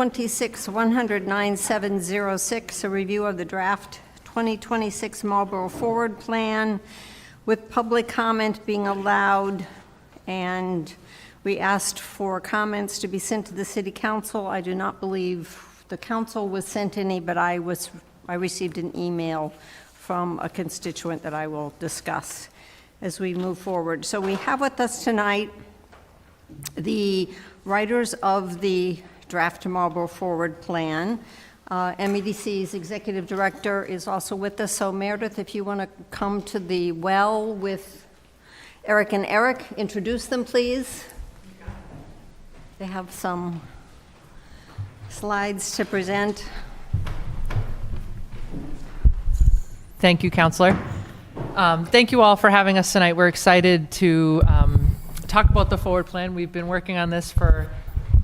26-109-706, a review of the draft 2026 Marlboro Forward Plan with public comment being allowed, and we asked for comments to be sent to the City Council. I do not believe the council was sent any, but I received an email from a constituent that I will discuss as we move forward. So we have with us tonight the writers of the draft Marlboro Forward Plan. MEDC's executive director is also with us. So Meredith, if you want to come to the well with Eric and Eric, introduce them, please. They have some slides to present. Thank you, Councillor. Thank you all for having us tonight. We're excited to talk about the Forward Plan. We've been working on this for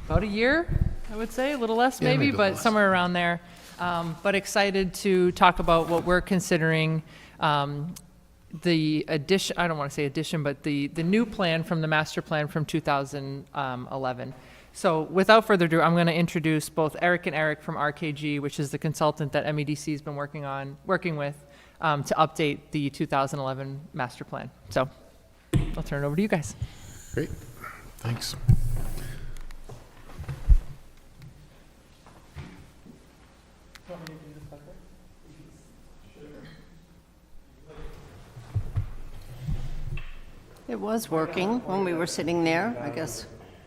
about a year, I would say, a little less maybe but less. Somewhere around there. But excited to talk about what we're considering the addition, I don't want to say addition, but the new plan from the master plan from 2011. So without further ado, I'm going to introduce both Eric and Eric from RKG, which is the consultant that MEDC has been working with to update the 2011 master plan. So I'll turn it over to you guys. Great, thanks. It was working when we were sitting there, I guess.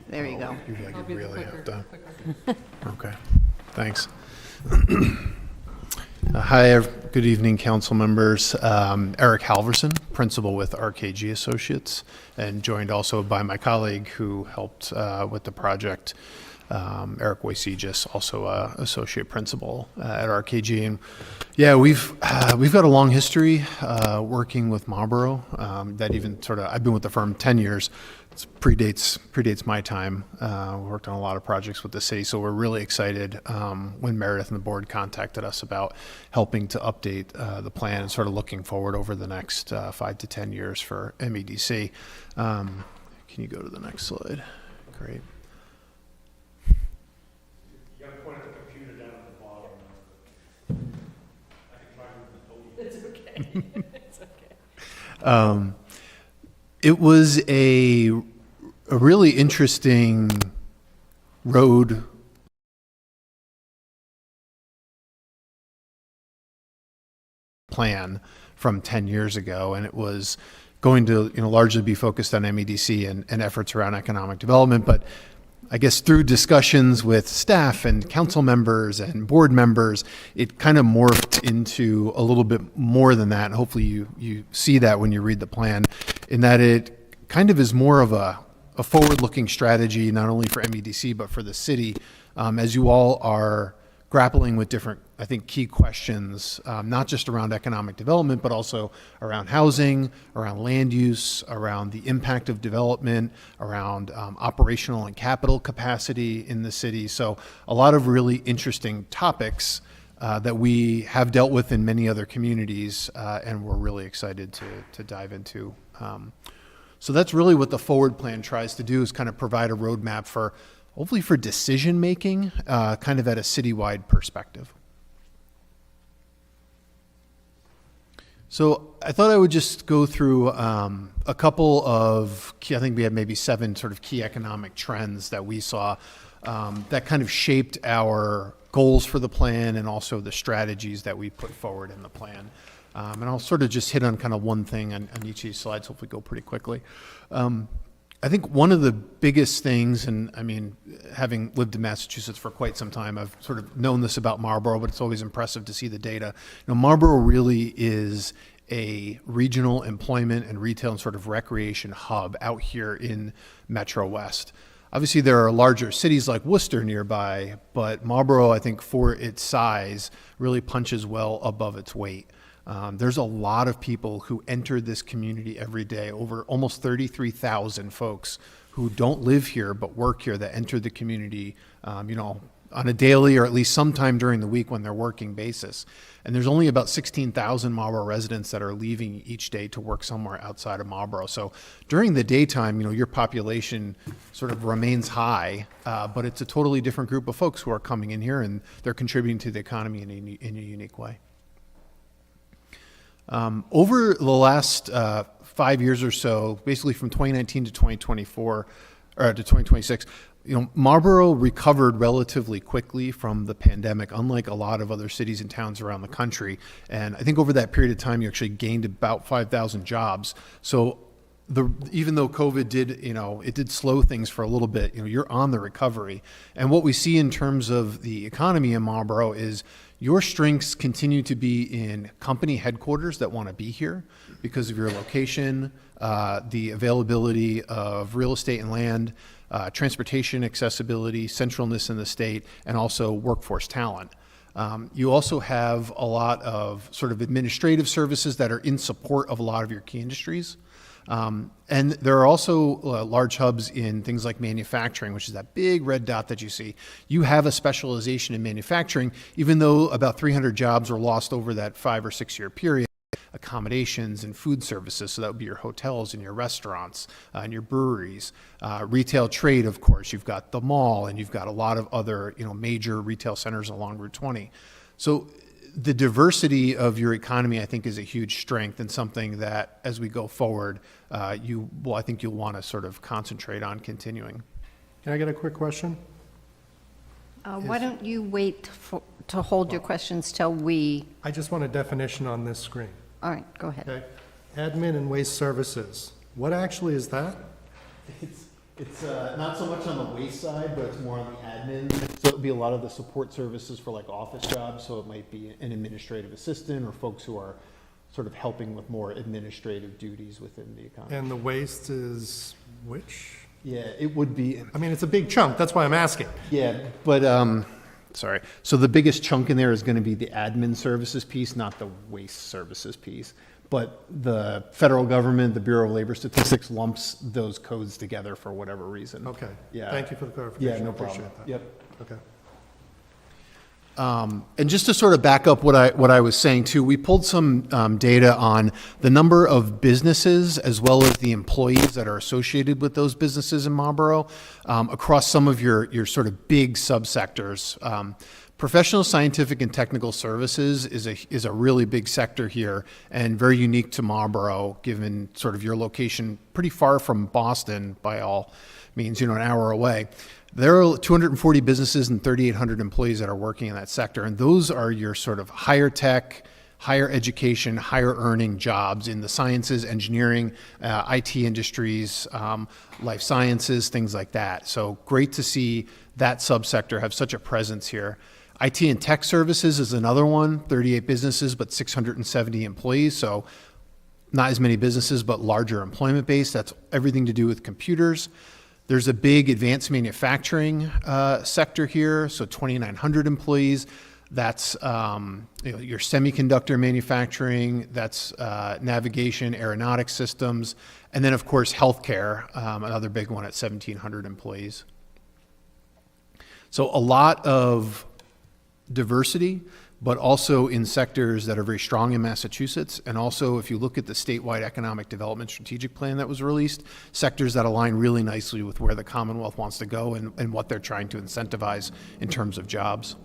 There you go. You really have to. Okay, thanks. Hi, good evening, council members. Eric Halverson, principal with RKG Associates, and joined also by my colleague who helped with the project, Eric Wojcicki, also associate principal at RKG. And yeah, we've got a long history working with Marlboro. That even I've been with the firm 10 years. It predates my time. Worked on a lot of projects with the city, so we're really excited when Meredith and the board contacted us about helping to update the plan and sort of looking forward over the next 5 to 10 years for MEDC. Can you go to the next slide? Great. You got to point at the computer down at the bottom. I can try to move the total. It's okay. It's okay. It was a really interesting road plan from 10 years ago, and it was going to largely be focused on MEDC and efforts around economic development. But I guess through discussions with staff and council members and board members, it kind of morphed into a little bit more than that. And hopefully you see that when you read the plan, in that it kind of is more of a forward-looking strategy, not only for MEDC, but for the city, as you all are grappling with different, I think, key questions, not just around economic development, but also around housing, around land use, around the impact of development, around operational and capital capacity in the city. So a lot of really interesting topics that we have dealt with in many other communities, and we're really excited to dive into. So that's really what the Forward Plan tries to do, is kind of provide a roadmap for, hopefully for decision making, kind of at a citywide perspective. So I thought I would just go through a couple of key, I think we had maybe 7 sort of key economic trends that we saw that kind of shaped our goals for the plan and also the strategies that we put forward in the plan. And I'll sort of just hit on kind of one thing on each of these slides, hopefully go pretty quickly. I think one of the biggest things, and I mean, having lived in Massachusetts for quite some time, I've sort of known this about Marlboro, but it's always impressive to see the data. Marlboro really is a regional employment and retail and sort of recreation hub out here in Metro West. Obviously, there are larger cities like Worcester nearby, but Marlboro, I think, for its size, really punches well above its weight. There's a lot of people who enter this community every day, over almost 33,000 folks who don't live here but work here that enter the community, on a daily or at least sometime during the week when they're working basis. And there's only about 16,000 Marlboro residents that are leaving each day to work somewhere outside of Marlboro. So during the daytime, your population sort of remains high, but it's a totally different group of folks who are coming in here, and they're contributing to the economy in a unique way. Over the last 5 years or so, basically from 2019 to 2024, or to 2026, Marlboro recovered relatively quickly from the pandemic, unlike a lot of other cities and towns around the country. And I think over that period of time, you actually gained about 5,000 jobs. So even though COVID did, it did slow things for a little bit, you're on the recovery. And what we see in terms of the economy in Marlboro is your strengths continue to be in company headquarters that want to be here because of your location, the availability of real estate and land, transportation accessibility, centralness in the state, and also workforce talent. You also have a lot of sort of administrative services that are in support of a lot of your key industries. And there are also large hubs in things like manufacturing, which is that big red dot that you see. You have a specialization in manufacturing, even though about 300 jobs were lost over that 5 or 6 year period. Accommodations and food services, so that would be your hotels and your restaurants and your breweries. Retail trade, of course, you've got the mall, and you've got a lot of other major retail centers along Route 20. So the diversity of your economy, I think, is a huge strength and something that, as we go forward, I think you'll want to sort of concentrate on continuing. Can I get a quick question? Why don't you wait to hold your questions till we, I just want a definition on this screen. all right, go ahead. Okay. Admin and waste services. What actually is that? It's not so much on the waste side, but it's more on the admin. So it'll be a lot of the support services for like office jobs. So it might be an administrative assistant or folks who are sort of helping with more administrative duties within the economy. And the waste is which? Yeah, it would be. I mean, it's a big chunk. That's why I'm asking. Yeah, but sorry. So the biggest chunk in there is going to be the admin services piece, not the waste services piece. But the federal government, the Bureau of Labor Statistics, lumps those codes together for whatever reason. Okay. Yeah. Thank you for the clarification. Yeah, no I appreciate problem. that. Yep. Okay. And just to sort of back up what I was saying too, we pulled some data on the number of businesses as well as the employees that are associated with those businesses in Marlboro across some of your sort of big subsectors. Professional, scientific, and technical services is a really big sector here and very unique to Marlboro, given sort of your location pretty far from Boston by all means, an hour away. There are 240 businesses and 3,800 employees that are working in that sector, and those are your sort of higher tech, higher education, higher earning jobs in the sciences, engineering, IT industries, life sciences, things like that. So great to see that subsector have such a presence here. IT and tech services is another one, 38 businesses, but 670 employees. So not as many businesses, but larger employment base. That's everything to do with computers. There's a big advanced manufacturing sector here, so 2,900 employees. That's your semiconductor manufacturing, that's navigation, aeronautic systems, and then of course healthcare, another big one at 1,700 employees. So a lot of diversity, but also in sectors that are very strong in Massachusetts. And also, if you look at the statewide economic development strategic plan that was released, sectors that align really nicely with where the Commonwealth wants to go and what they're trying to incentivize in terms of jobs.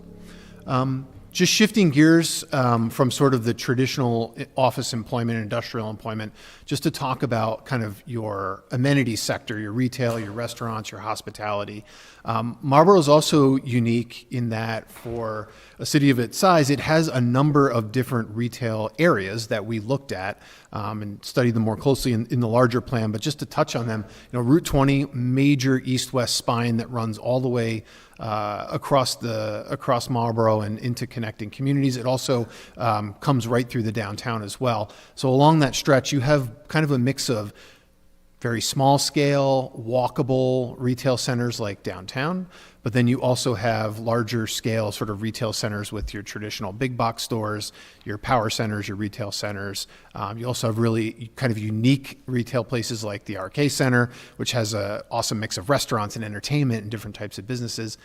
Just shifting gears from sort of the traditional office employment and industrial employment, just to talk about kind of your amenities sector, your retail, your restaurants, your hospitality. Marlboro is also unique in that for a city of its size, it has a number of different retail areas that we looked at and studied them more closely in the larger plan. But just to touch on them, Route 20, major east-west spine that runs all the way across Marlboro and into connecting communities. It also comes right through the downtown as well. So along that stretch, you have kind of a mix of very small scale, walkable retail centers like downtown, but then you also have larger scale sort of retail centers with your traditional big box stores, your power centers, your retail centers. You also have really kind of unique retail places like the RK Center, which has an awesome mix of restaurants and entertainment and different types of businesses.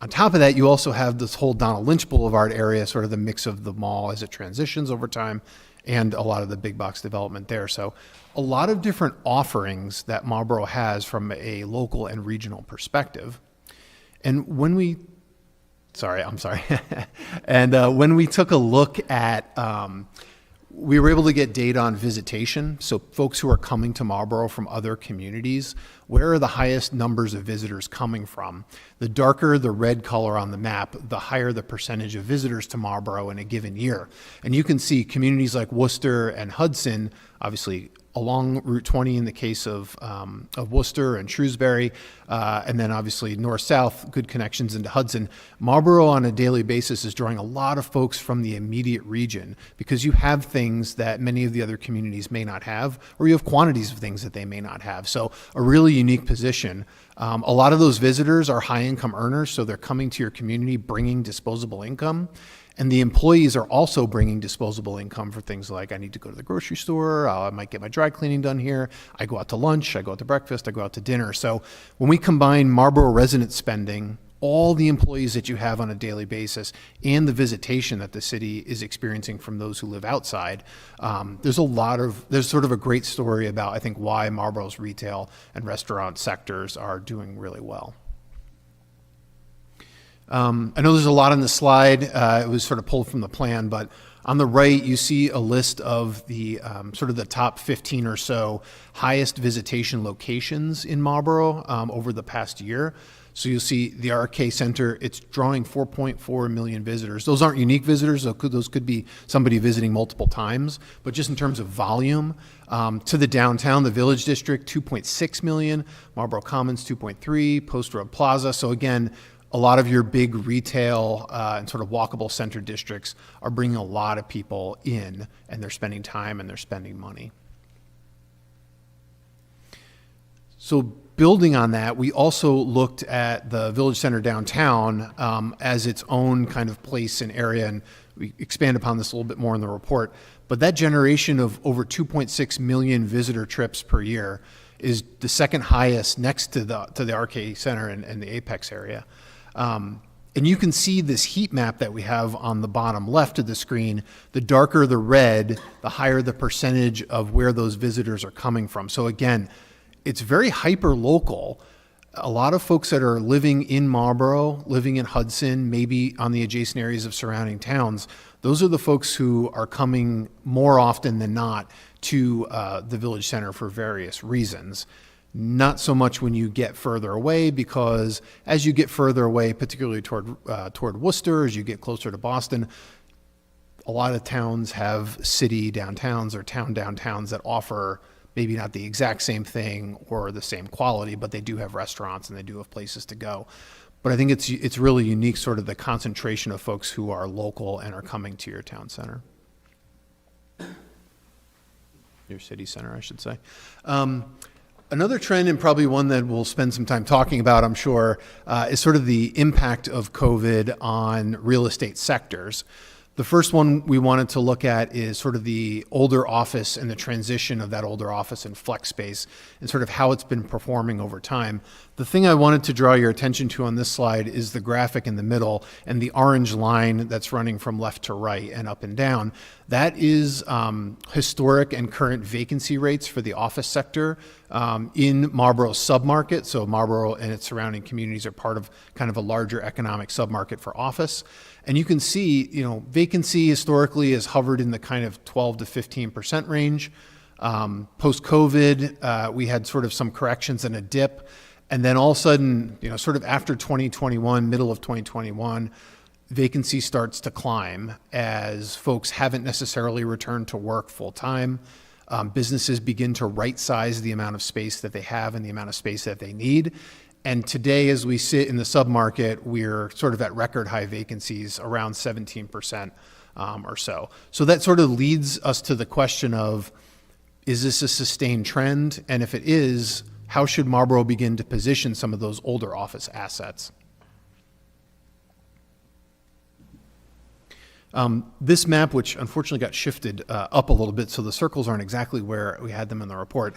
On top of that, you also have this whole Donald Lynch Boulevard area, sort of the mix of the mall as it transitions over time, and a lot of the big box development there. So a lot of different offerings that Marlboro has from a local and regional perspective. And when we, I'm sorry. And when we took a look at, we were able to get data on visitation. So folks who are coming to Marlboro from other communities, where are the highest numbers of visitors coming from? The darker the red color on the map, the higher the percentage of visitors to Marlboro in a given year. And you can see communities like Worcester and Hudson, obviously along Route 20 in the case of Worcester and Shrewsbury, and then obviously north-south, good connections into Hudson. Marlboro on a daily basis is drawing a lot of folks from the immediate region because you have things that many of the other communities may not have, or you have quantities of things that they may not have. So a really unique position. A lot of those visitors are high-income earners, so they're coming to your community bringing disposable income. And the employees are also bringing disposable income for things like, I need to go to the grocery store, I might get my dry cleaning done here, I go out to lunch, I go out to breakfast, I go out to dinner. So when we combine Marlboro resident spending, all the employees that you have on a daily basis, and the visitation that the city is experiencing from those who live outside, there's sort of a great story about, I think, why Marlboro's retail and restaurant sectors are doing really well. I know there's a lot on the slide. It was sort of pulled from the plan, but on the right, you see a list of the sort of the top 15 or so highest visitation locations in Marlboro over the past year. So you'll see the RK Center, it's drawing 4.4 million visitors. Those aren't unique visitors. Those could be somebody visiting multiple times, but just in terms of volume, to the downtown, the Village District, 2.6 million, Marlboro Commons, 2.3, Post Road Plaza. So again, a lot of your big retail and sort of walkable center districts are bringing a lot of people in, and they're spending time and they're spending money. So building on that, we also looked at the Village Center downtown as its own kind of place and area, and we expand upon this a little bit more in the report. But that generation of over 2.6 million visitor trips per year is the second highest next to the RK Center and the Apex area. And you can see this heat map that we have on the bottom left of the screen. The darker the red, the higher the percentage of where those visitors are coming from. So again, it's very hyper-local. A lot of folks that are living in Marlboro, living in Hudson, maybe on the adjacent areas of surrounding towns, those are the folks who are coming more often than not to the Village Center for various reasons. Not so much when you get further away, because as you get further away, particularly toward Worcester, as you get closer to Boston, a lot of towns have city downtowns or town downtowns that offer maybe not the exact same thing or the same quality, but they do have restaurants and they do have places to go. But I think it's really unique, sort of the concentration of folks who are local and are coming to your town center. Your city center, I should say. Another trend, and probably one that we'll spend some time talking about, I'm sure, is sort of the impact of COVID on real estate sectors. The first one we wanted to look at is sort of the older office and the transition of that older office and flex space and sort of how it's been performing over time. The thing I wanted to draw your attention to on this slide is the graphic in the middle and the orange line that's running from left to right and up and down. That is historic and current vacancy rates for the office sector in Marlboro's submarket. So Marlboro and its surrounding communities are part of kind of a larger economic submarket for office. And you can see, vacancy historically has hovered in the kind of 12 to 15% range. Post-COVID, we had sort of some corrections and a dip. And then all of a sudden, sort of after 2021, middle of 2021, vacancy starts to climb as folks haven't necessarily returned to work full time. Businesses begin to right-size the amount of space that they have and the amount of space that they need. And today, as we sit in the submarket, we're sort of at record high vacancies, around 17% or so. So that sort of leads us to the question of, is this a sustained trend? And if it is, how should Marlboro begin to position some of those older office assets? This map, which unfortunately got shifted up a little bit, so the circles aren't exactly where we had them in the report.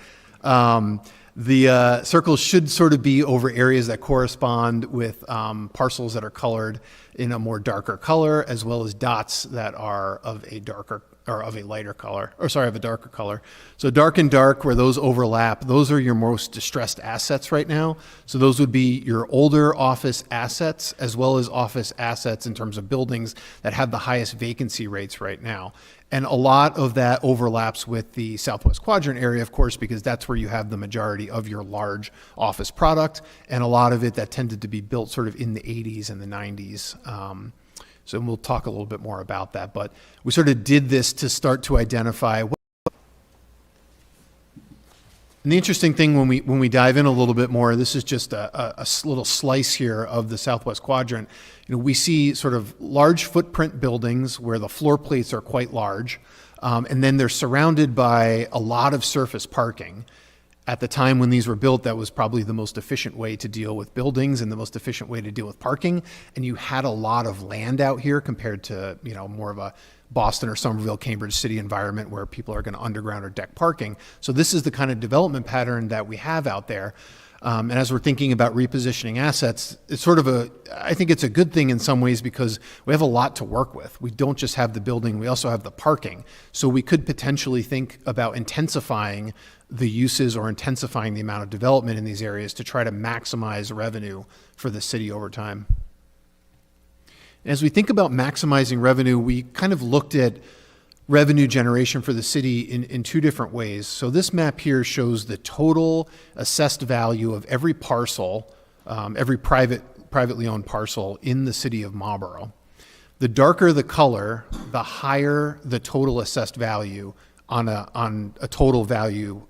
The circles should sort of be over areas that correspond with parcels that are colored in a more darker color, as well as dots that are of a darker or of a lighter color, or sorry, of a darker color. So dark and dark, where those overlap, those are your most distressed assets right now. So those would be your older office assets, as well as office assets in terms of buildings that have the highest vacancy rates right now. And a lot of that overlaps with the Southwest Quadrant area, of course, because that's where you have the majority of your large office product, and a lot of it that tended to be built sort of in the 80s and the 90s. So we'll talk a little bit more about that, but we sort of did this to start to identify what. And the interesting thing when we dive in a little bit more, this is just a little slice here of the Southwest Quadrant. We see sort of large footprint buildings where the floor plates are quite large, and then they're surrounded by a lot of surface parking. At the time when these were built, that was probably the most efficient way to deal with buildings and the most efficient way to deal with parking. And you had a lot of land out here compared to, more of a Boston or Somerville, Cambridge city environment where people are going to underground or deck parking. So this is the kind of development pattern that we have out there. And as we're thinking about repositioning assets, it's sort of I think it's a good thing in some ways because we have a lot to work with. We don't just have the building, we also have the parking. So we could potentially think about intensifying the uses or intensifying the amount of development in these areas to try to maximize revenue for the city over time. As we think about maximizing revenue, we kind of looked at revenue generation for the city in two different ways. So this map here shows the total assessed value of every parcel, every privately owned parcel in the city of Marlborough. The darker the color, the higher the total assessed value on a total value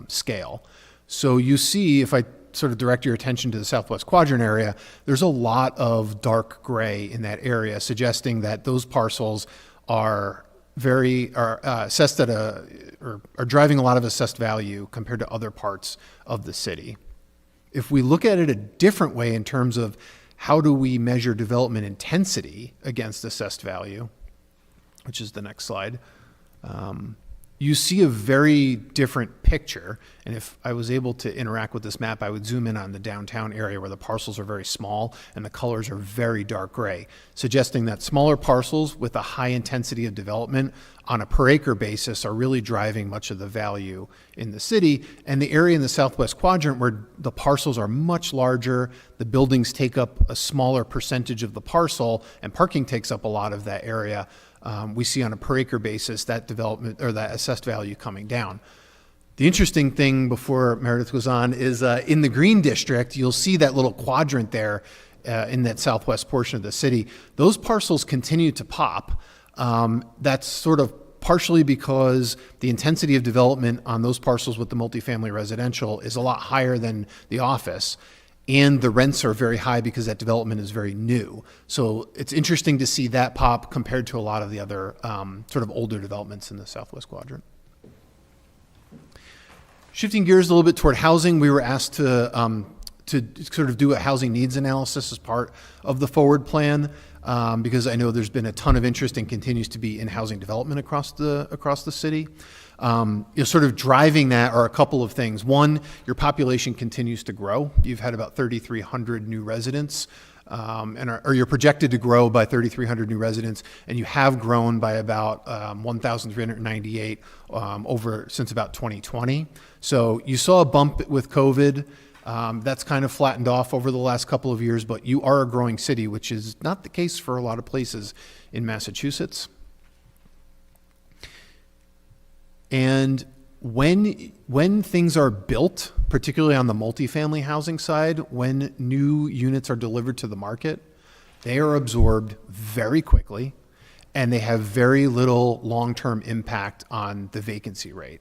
scale. So you see, if I sort of direct your attention to the Southwest Quadrant area, there's a lot of dark gray in that area, suggesting that those parcels are assessed at or are driving a lot of assessed value compared to other parts of the city. If we look at it a different way in terms of how do we measure development intensity against assessed value, which is the next slide, you see a very different picture. And if I was able to interact with this map, I would zoom in on the downtown area where the parcels are very small and the colors are very dark gray, suggesting that smaller parcels with a high intensity of development on a per acre basis are really driving much of the value in the city. And the area in the Southwest Quadrant where the parcels are much larger, the buildings take up a smaller percentage of the parcel, and parking takes up a lot of that area, we see on a per acre basis that development or that assessed value coming down. The interesting thing before Meredith goes on is in the green district, you'll see that little quadrant there in that southwest portion of the city. Those parcels continue to pop. That's sort of partially because the intensity of development on those parcels with the multifamily residential is a lot higher than the office. And the rents are very high because that development is very new. So it's interesting to see that pop compared to a lot of the other sort of older developments in the Southwest Quadrant. Shifting gears a little bit toward housing, we were asked to sort of do a housing needs analysis as part of the forward plan because I know there's been a ton of interest and continues to be in housing development across the city. Sort of driving that are a couple of things. One, your population continues to grow. You've had about 3,300 new residents, or you're projected to grow by 3,300 new residents, and you have grown by about 1,398 since about 2020. So you saw a bump with COVID. That's kind of flattened off over the last couple of years, but you are a growing city, which is not the case for a lot of places in Massachusetts. And when things are built, particularly on the multifamily housing side, when new units are delivered to the market, they are absorbed very quickly, and they have very little long-term impact on the vacancy rate.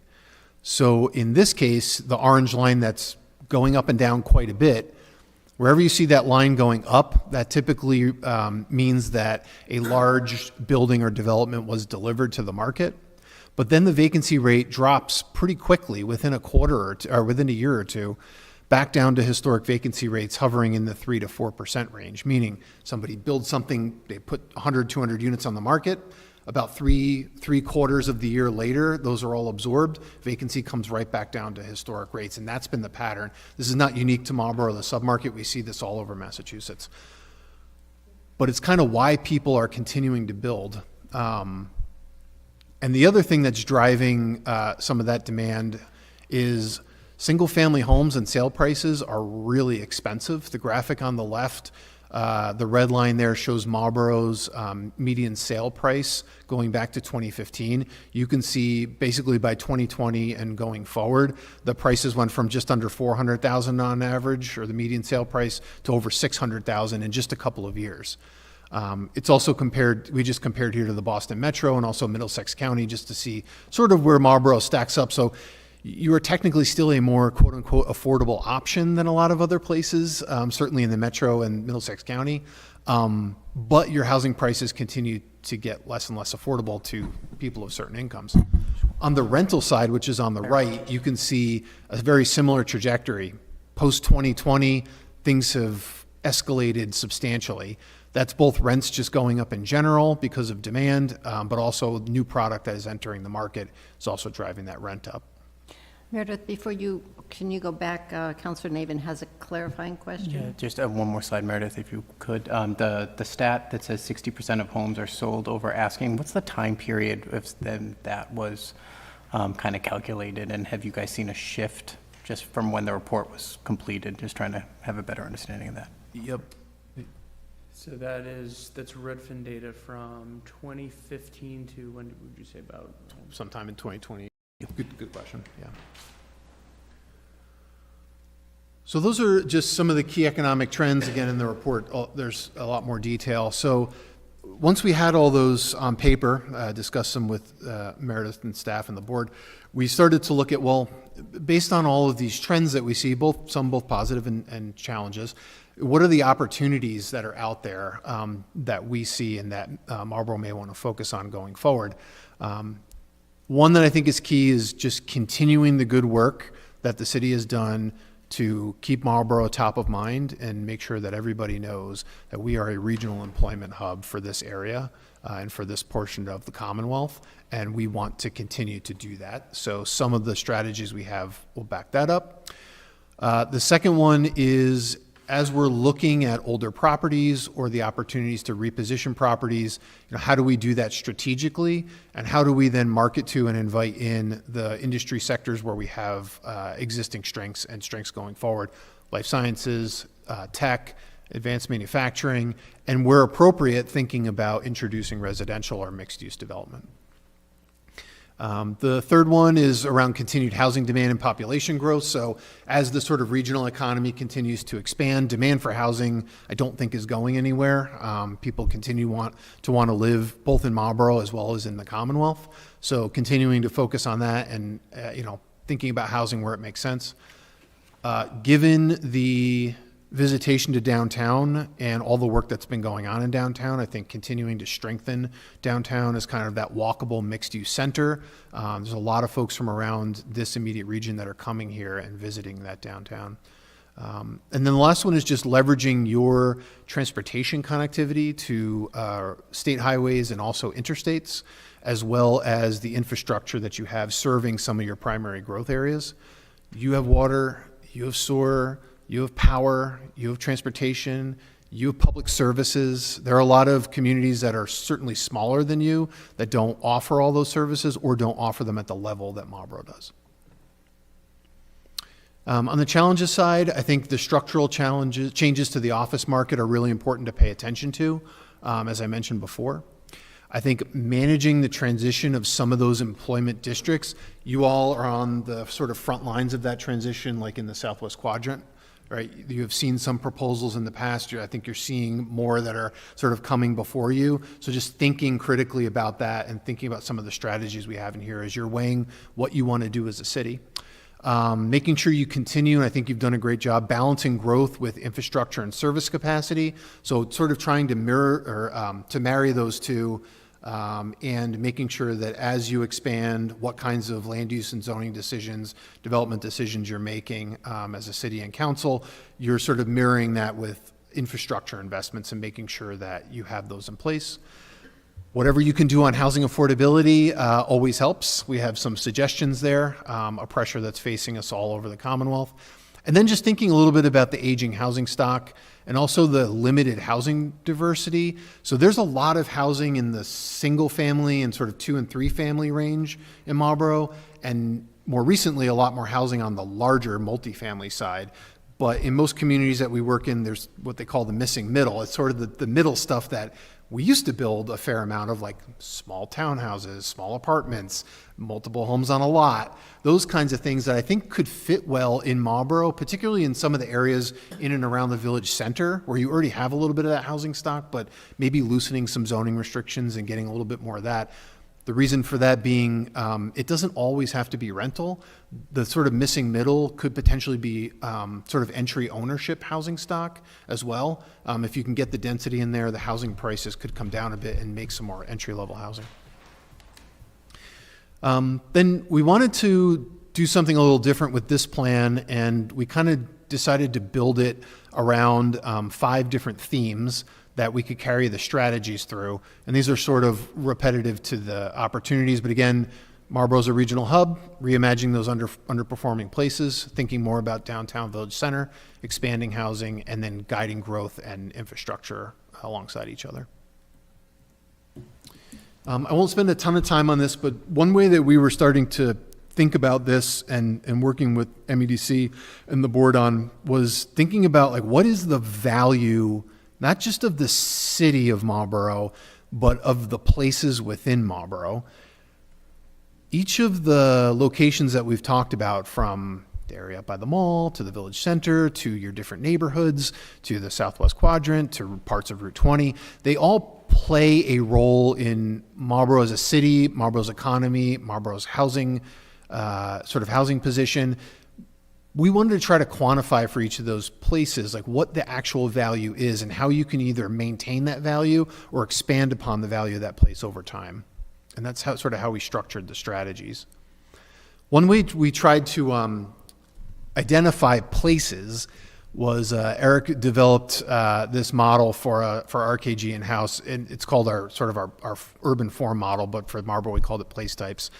So in this case, the orange line that's going up and down quite a bit, wherever you see that line going up, that typically means that a large building or development was delivered to the market. But then the vacancy rate drops pretty quickly within a quarter or within a year or two, back down to historic vacancy rates hovering in the 3 to 4% range, meaning somebody builds something, they put 100, 200 units on the market, about three quarters of the year later, those are all absorbed. Vacancy comes right back down to historic rates, and that's been the pattern. This is not unique to Marlborough, the submarket. We see this all over Massachusetts. But it's kind of why people are continuing to build. And the other thing that's driving some of that demand is single-family homes and sale prices are really expensive. The graphic on the left, the red line there shows Marlborough's median sale price going back to 2015. You can see basically by 2020 and going forward, the prices went from just under $400,000 on average, or the median sale price, to over $600,000 in just a couple of years. It's also compared, we just compared here to the Boston Metro and also Middlesex County just to see sort of where Marlborough stacks up. So you are technically still a more quote unquote affordable option than a lot of other places, certainly in the Metro and Middlesex County. But your housing prices continue to get less and less affordable to people of certain incomes. On the rental side, which is on the right, you can see a very similar trajectory. Post 2020, things have escalated substantially. That's both rents just going up in general because of demand, but also new product that is entering the market is also driving that rent up. Meredith, can you go back? Councilor Navin has a clarifying question. Yeah, just one more slide, Meredith, if you could. The stat that says 60% of homes are sold over asking, what's the time period if then that was kind of calculated? And have you guys seen a shift just from when the report was completed? Just trying to have a better understanding of that. Yep. So that's Redfin data from 2015 to when would you say about? Sometime in 2020. Good question, yeah. So those are just some of the key economic trends. Again, in the report, there's a lot more detail. So once we had all those on paper, discussed them with Meredith and staff and the board, we started to look at, well, based on all of these trends that we see, both positive and challenges, what are the opportunities that are out there that we see and that Marlborough may want to focus on going forward? One that I think is key is just continuing the good work that the city has done to keep Marlborough top of mind and make sure that everybody knows that we are a regional employment hub for this area and for this portion of the Commonwealth, and we want to continue to do that. So some of the strategies we have will back that up. The second one is, as we're looking at older properties or the opportunities to reposition properties, how do we do that strategically, and how do we then market to and invite in the industry sectors where we have existing strengths and strengths going forward: life sciences, tech, advanced manufacturing, and where appropriate, thinking about introducing residential or mixed-use development. The third one is around continued housing demand and population growth. So as the sort of regional economy continues to expand, demand for housing, I don't think, is going anywhere. People continue to want to live both in Marlborough as well as in the Commonwealth. So continuing to focus on that and, thinking about housing where it makes sense. Given the visitation to downtown and all the work that's been going on in downtown, I think continuing to strengthen downtown as kind of that walkable mixed-use center. There's a lot of folks from around this immediate region that are coming here and visiting that downtown. And then the last one is just leveraging your transportation connectivity to state highways and also interstates, as well as the infrastructure that you have serving some of your primary growth areas. You have water, you have sewer, you have power, you have transportation, you have public services. There are a lot of communities that are certainly smaller than you that don't offer all those services or don't offer them at the level that Marlborough does. On the challenges side, I think the structural changes to the office market are really important to pay attention to, as I mentioned before. I think managing the transition of some of those employment districts, you all are on the sort of front lines of that transition, like in the Southwest Quadrant. Right, you have seen some proposals in the past. I think you're seeing more that are sort of coming before you. So just thinking critically about that and thinking about some of the strategies we have in here as you're weighing what you want to do as a city. Making sure you continue, and I think you've done a great job, balancing growth with infrastructure and service capacity. So sort of trying to mirror or to marry those two. And making sure that as you expand, what kinds of land use and zoning decisions, development decisions you're making as a city and council, you're sort of mirroring that with infrastructure investments and making sure that you have those in place. Whatever you can do on housing affordability always helps. We have some suggestions there, a pressure that's facing us all over the Commonwealth. And then just thinking a little bit about the aging housing stock and also the limited housing diversity. So there's a lot of housing in the single family and sort of 2 and 3 family range in Marlboro, and more recently, a lot more housing on the larger multifamily side. But in most communities that we work in, there's what they call the missing middle. It's sort of the middle stuff that we used to build a fair amount of, like small townhouses, small apartments, multiple homes on a lot, those kinds of things that I think could fit well in Marlboro, particularly in some of the areas in and around the village center where you already have a little bit of that housing stock, but maybe loosening some zoning restrictions and getting a little bit more of that. The reason for that being, it doesn't always have to be rental. The sort of missing middle could potentially be sort of entry ownership housing stock as well. If you can get the density in there, the housing prices could come down a bit and make some more entry-level housing. Then we wanted to do something a little different with this plan, and we kind of decided to build it around 5 different themes that we could carry the strategies through. And these are sort of repetitive to the opportunities, but again, Marlboro's a regional hub, reimagining those underperforming places, thinking more about downtown village center, expanding housing, and then guiding growth and infrastructure alongside each other. I won't spend a ton of time on this, but one way that we were starting to think about this and working with MEDC and the board on was thinking about, like, what is the value not just of the city of Marlboro, but of the places within Marlboro. Each of the locations that we've talked about, from the area up by the mall, to the village center, to your different neighborhoods, to the southwest quadrant, to parts of Route 20, they all play a role in Marlboro as a city, Marlboro's economy, Marlboro's housing, sort of housing position. We wanted to try to quantify for each of those places, like, what the actual value is and how you can either maintain that value or expand upon the value of that place over time. And that's sort of how we structured the strategies. One way we tried to identify places was Eric developed this model for RKG in-house, and it's called our urban form model, but for Marlboro we called it place types.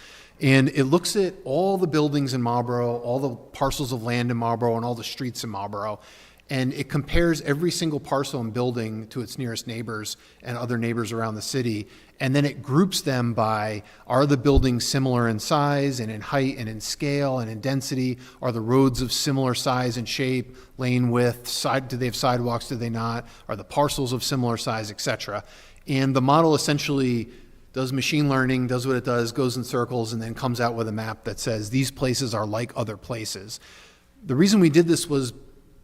And it looks at all the buildings in Marlboro, all the parcels of land in Marlboro, and all the streets in Marlboro. And it compares every single parcel and building to its nearest neighbors and other neighbors around the city. And then it groups them by, are the buildings similar in size and in height and in scale and in density? Are the roads of similar size and shape, lane width, do they have sidewalks, do they not? Are the parcels of similar size, et cetera? And the model essentially does machine learning, does what it does, goes in circles, and then comes out with a map that says these places are like other places. The reason we did this was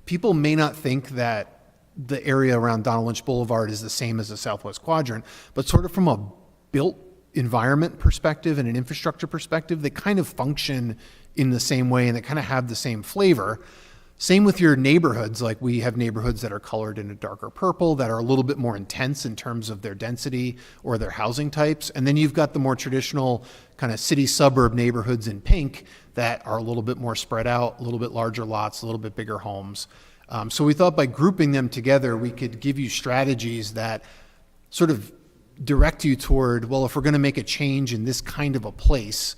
people may not think that the area around Donald Lynch Boulevard is the same as the Southwest Quadrant, but sort of from a built environment perspective and an infrastructure perspective, they kind of function in the same way and they kind of have the same flavor. Same with your neighborhoods. Like, we have neighborhoods that are colored in a darker purple that are a little bit more intense in terms of their density or their housing types. And then you've got the more traditional kind of city suburb neighborhoods in pink that are a little bit more spread out, a little bit larger lots, a little bit bigger homes. So we thought by grouping them together, we could give you strategies that sort of direct you toward, well, if we're going to make a change in this kind of a place,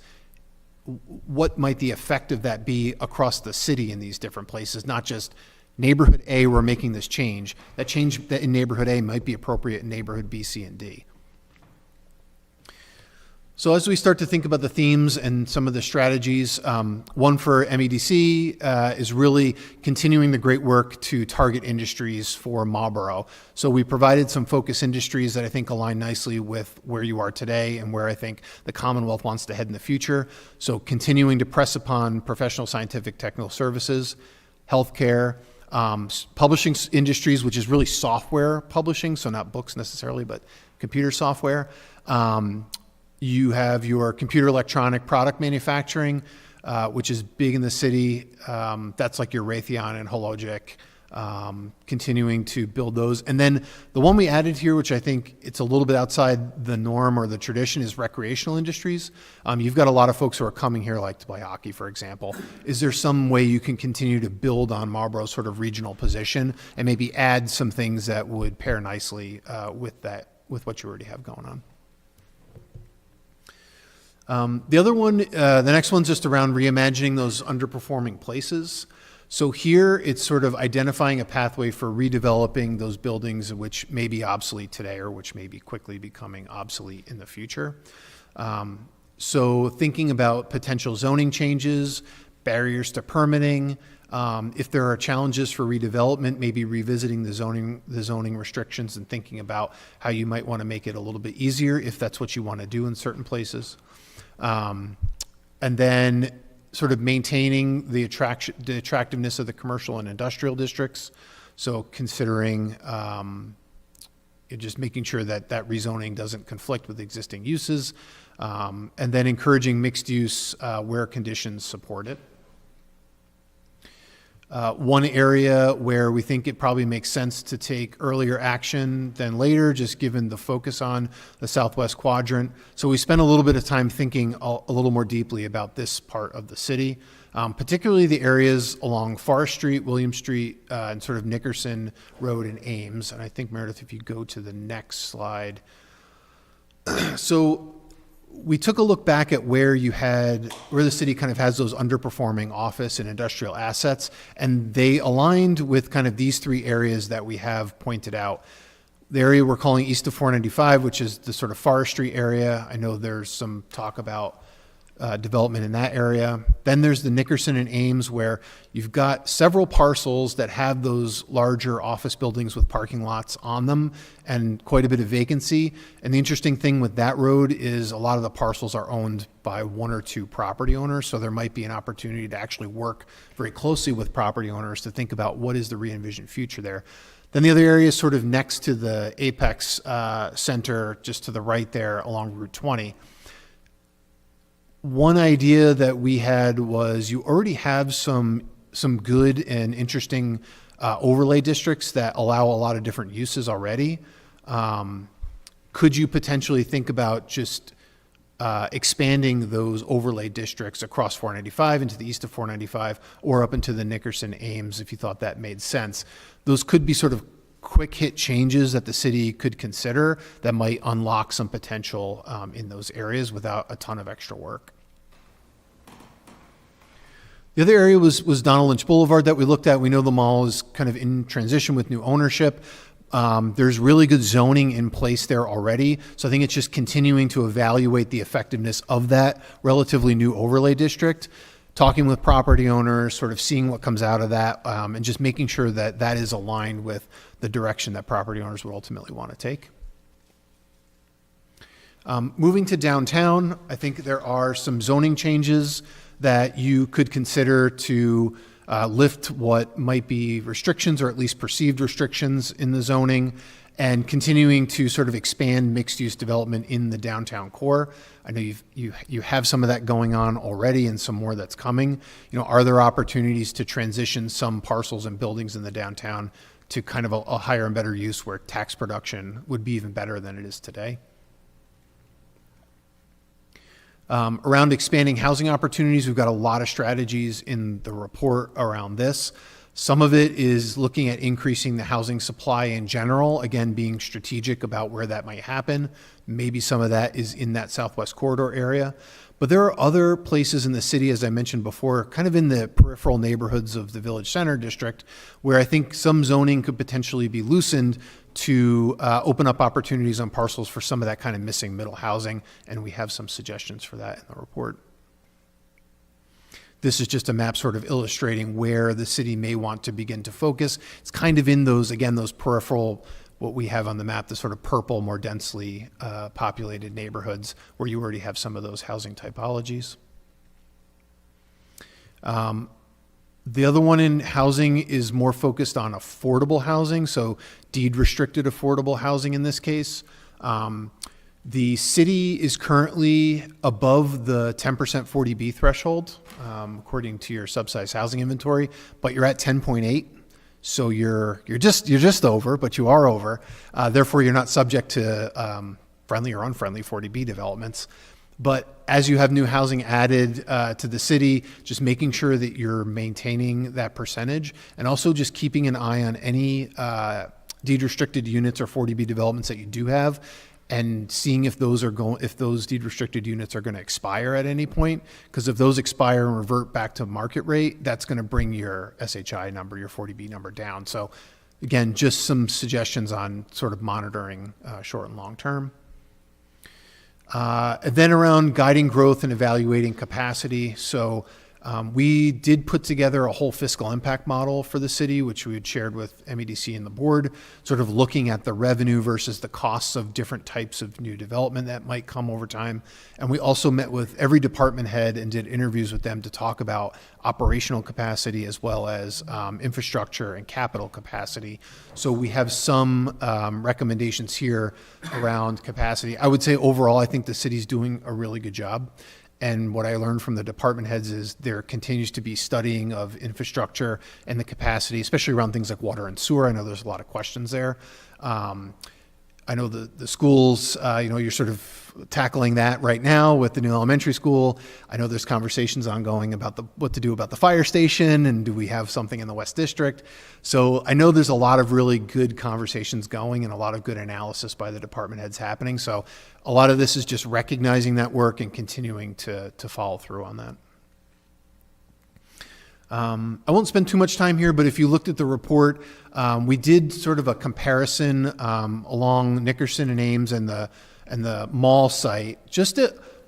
what might the effect of that be across the city in these different places, not just neighborhood A, we're making this change. That change in neighborhood A might be appropriate in neighborhood B, C, and D. So as we start to think about the themes and some of the strategies, one for MEDC is really continuing the great work to target industries for Marlboro. So we provided some focus industries that I think align nicely with where you are today and where I think the Commonwealth wants to head in the future. So continuing to press upon professional, scientific, technical services, healthcare, publishing industries, which is really software publishing, so not books necessarily, but computer software. You have your computer electronic product manufacturing, which is big in the city. That's like your Raytheon and Hologic, continuing to build those. And then the one we added here, which I think it's a little bit outside the norm or the tradition, is recreational industries. You've got a lot of folks who are coming here like to play hockey, for example. Is there some way you can continue to build on Marlboro's sort of regional position and maybe add some things that would pair nicely with what you already have going on? The other one, the next one's just around reimagining those underperforming places. So here it's sort of identifying a pathway for redeveloping those buildings which may be obsolete today or which may be quickly becoming obsolete in the future. So thinking about potential zoning changes, barriers to permitting, if there are challenges for redevelopment, maybe revisiting the zoning restrictions and thinking about how you might want to make it a little bit easier if that's what you want to do in certain places. And then sort of maintaining the attractiveness of the commercial and industrial districts. So considering just making sure that that rezoning doesn't conflict with existing uses, and then encouraging mixed use where conditions support it. One area where we think it probably makes sense to take earlier action than later, just given the focus on the Southwest Quadrant. So we spent a little bit of time thinking a little more deeply about this part of the city, particularly the areas along Forest Street, William Street, and sort of Nickerson Road and Ames. And I think, Meredith, if you go to the next slide. So we took a look back at where the city kind of has those underperforming office and industrial assets, and they aligned with kind of these three areas that we have pointed out. The area we're calling east of 495, which is the sort of forestry area. I know there's some talk about development in that area. Then there's the Nickerson and Ames, where you've got several parcels that have those larger office buildings with parking lots on them and quite a bit of vacancy. And the interesting thing with that road is a lot of the parcels are owned by one or two property owners. So there might be an opportunity to actually work very closely with property owners to think about what is the re-envisioned future there. Then the other area is sort of next to the Apex Center, just to the right there along Route 20. One idea that we had was you already have some good and interesting overlay districts that allow a lot of different uses already. Could you potentially think about just expanding those overlay districts across 495 into the east of 495 or up into the Nickerson Ames if you thought that made sense? Those could be sort of quick hit changes that the city could consider that might unlock some potential in those areas without a ton of extra work. The other area was Donald Lynch Boulevard that we looked at. We know the mall is kind of in transition with new ownership. There's really good zoning in place there already. So I think it's just continuing to evaluate the effectiveness of that relatively new overlay district, talking with property owners, sort of seeing what comes out of that, and just making sure that that is aligned with the direction that property owners would ultimately want to take. Moving to downtown, I think there are some zoning changes that you could consider to lift what might be restrictions or at least perceived restrictions in the zoning, and continuing to sort of expand mixed-use development in the downtown core. I know you have some of that going on already and some more that's coming. You know, are there opportunities to transition some parcels and buildings in the downtown to kind of a higher and better use where tax production would be even better than it is today? Around expanding housing opportunities, we've got a lot of strategies in the report around this. Some of it is looking at increasing the housing supply in general, again, being strategic about where that might happen. Maybe some of that is in that Southwest Corridor area. But there are other places in the city, as I mentioned before, kind of in the peripheral neighborhoods of the Village Center District, where I think some zoning could potentially be loosened to open up opportunities on parcels for some of that kind of missing middle housing, and we have some suggestions for that in the report. This is just a map sort of illustrating where the city may want to begin to focus. It's kind of in those, again, those peripheral, what we have on the map, the sort of purple, more densely populated neighborhoods where you already have some of those housing typologies. The other one in housing is more focused on affordable housing, so deed-restricted affordable housing in this case. The city is currently above the 10% 40B threshold, according to your subsidized housing inventory, but you're at 10.8, so you're just over, but you are over. Therefore, you're not subject to friendly or unfriendly 40B developments. But as you have new housing added to the city, just making sure that you're maintaining that percentage, and also just keeping an eye on any deed-restricted units or 40B developments that you do have, and seeing if those deed restricted units are going to expire at any point. Because if those expire and revert back to market rate, that's going to bring your SHI number, your 40B number down. So again, just some suggestions on sort of monitoring short and long term. And then around guiding growth and evaluating capacity. So we did put together a whole fiscal impact model for the city, which we had shared with MEDC and the board, sort of looking at the revenue versus the costs of different types of new development that might come over time. And we also met with every department head and did interviews with them to talk about operational capacity as well as infrastructure and capital capacity. So we have some recommendations here around capacity. I would say overall, I think the city's doing a really good job. And what I learned from the department heads is there continues to be studying of infrastructure and the capacity, especially around things like water and sewer. I know there's a lot of questions there. I know the schools, you're sort of tackling that right now with the new elementary school. I know there's conversations ongoing about what to do about the fire station, and do we have something in the West District? So I know there's a lot of really good conversations going and a lot of good analysis by the department heads happening. So a lot of this is just recognizing that work and continuing to follow through on that. I won't spend too much time here, but if you looked at the report, we did sort of a comparison along Nickerson and Ames and the mall site, just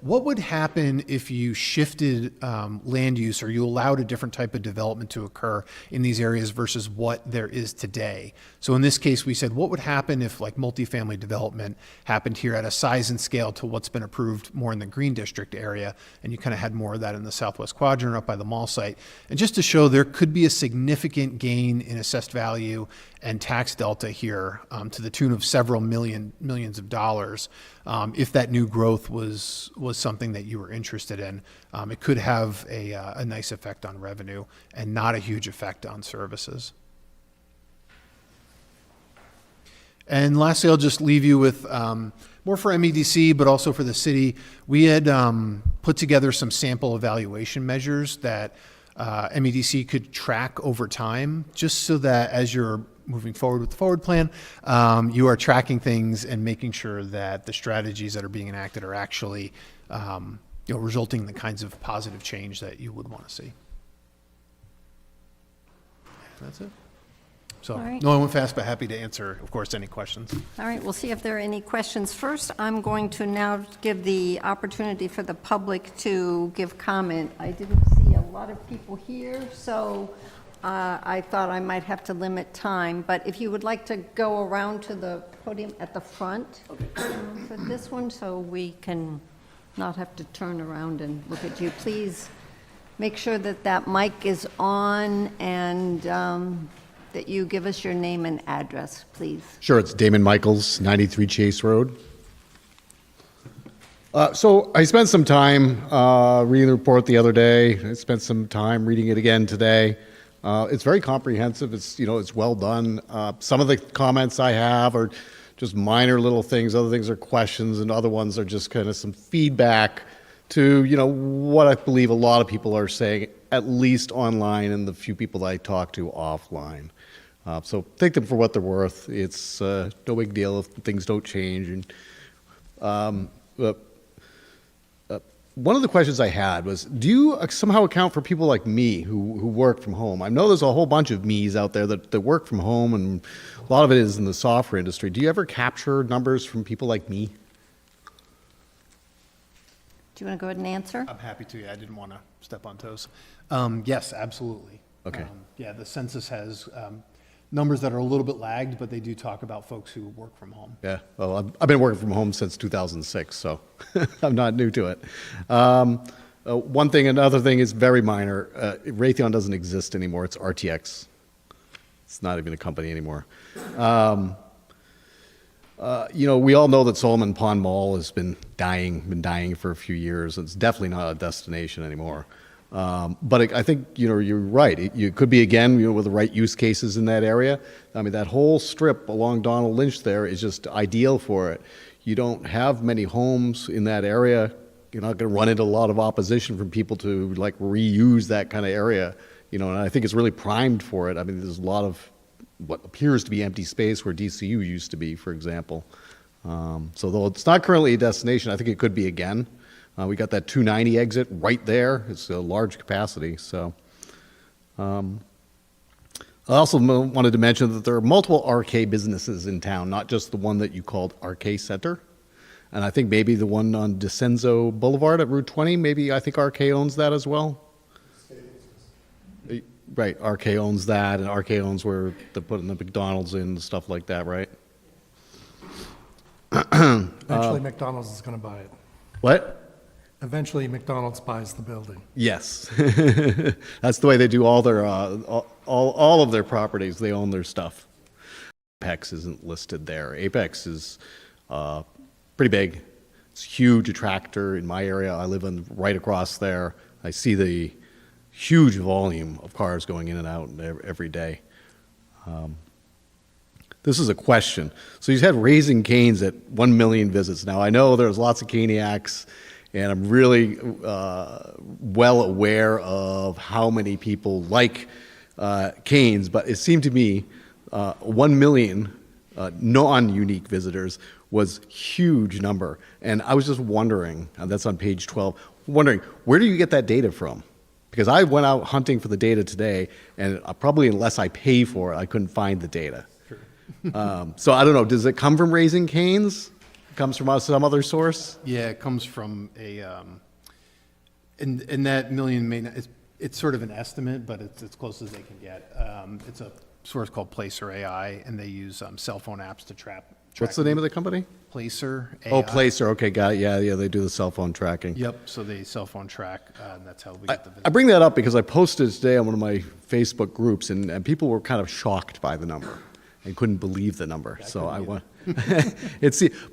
what would happen if you shifted land use or you allowed a different type of development to occur in these areas versus what there is today. So in this case, we said, what would happen if like multifamily development happened here at a size and scale to what's been approved more in the Green District area, and you kind of had more of that in the Southwest Quadrant up by the mall site. And just to show there could be a significant gain in assessed value and tax delta here to the tune of several millions of dollars. If that new growth was something that you were interested in, it could have a nice effect on revenue and not a huge effect on services. And lastly, I'll just leave you with more for MEDC, but also for the city. We had put together some sample evaluation measures that MEDC could track over time, just so that as you're moving forward with the forward plan, you are tracking things and making sure that the strategies that are being enacted are actually resulting in the kinds of positive change that you would want to see. That's it. So, All right. no, I went fast, but happy to answer, of course, any questions. All right, we'll see if there are any questions. First, I'm going to now give the opportunity for the public to give comment. I didn't see a lot of people here, so I thought I might have to limit time. But if you would like to go around to the podium at the front for this one, so we can not have to turn around and look at you, please make sure that that mic is on, and that you give us your name and address, please. Sure, it's Damon Michaels, 93 Chase Road. So I spent some time reading the report the other day. I spent some time reading it again today. It's very comprehensive. It's well done. Some of the comments I have are just minor little things. Other things are questions, and other ones are just kind of some feedback to what I believe a lot of people are saying, at least online, and the few people that I talk to offline. So take them for what they're worth. It's no big deal if things don't change. And one of the questions I had was, do you somehow account for people like me who work from home? I know there's a whole bunch of me's out there that work from home, and a lot of it is in the software industry. Do you ever capture numbers from people like me? Do you want to go ahead and answer? I'm happy to. Yeah, I didn't want to step on toes. Yes, absolutely. Okay. Yeah, the census has numbers that are a little bit lagged, but they do talk about folks who work from home. Yeah, well, I've been working from home since 2006, so I'm not new to it. Another thing is very minor. Raytheon doesn't exist anymore. It's RTX. It's not even a company anymore. We all know that Solomon Pond Mall has been dying for a few years. It's definitely not a destination anymore. But I think, you're right. You could be, again, with the right use cases in that area. I mean, that whole strip along Donald Lynch there is just ideal for it. You don't have many homes in that area. You're not going to run into a lot of opposition from people to reuse that kind of area. And I think it's really primed for it. I mean, there's a lot of what appears to be empty space where DCU used to be, for example. So though it's not currently a destination, I think it could be again. We got that 290 exit right there. It's a large capacity, so. I also wanted to mention that there are multiple RK businesses in town, not just the one that you called RK Center. And I think maybe the one on Descenso Boulevard at Route 20, maybe I think RK owns that as well. Right, RK owns that, and RK owns where they're putting the McDonald's in and stuff like that, right? Eventually McDonald's is going to buy it. What? Eventually McDonald's buys the building. Yes. That's the way they do all their, all of their properties. They own their stuff. Apex isn't listed there. Apex is pretty big. It's a huge attractor in my area. I live right across there. I see the huge volume of cars going in and out every day. This is a question. So he's had Raising Cane's at 1 million visits. Now, I know there's lots of Caniacs, and I'm really well aware of how many people like Cane's, but it seemed to me 1 million non-unique visitors was huge number. And I was just wondering, and that's on page 12, wondering, where do you get that data from? Because I went out hunting for the data today, and probably unless I pay for it, I couldn't find the data. So I don't know, does it come from Raising Cane's? It comes from some other source? Yeah, it comes from a, and that million may not, it's sort of an estimate, but it's as close as they can get. It's a source called Placer AI, and they use cell phone apps to track. What's the name of the company? Placer AI. Oh, Placer. Okay, got it. Yeah, they do the cell phone tracking. Yep, so they cell phone track, and that's how we get the I bring that up because I posted today on one of my Facebook groups, and people were kind of shocked by the number and couldn't believe the number. So I want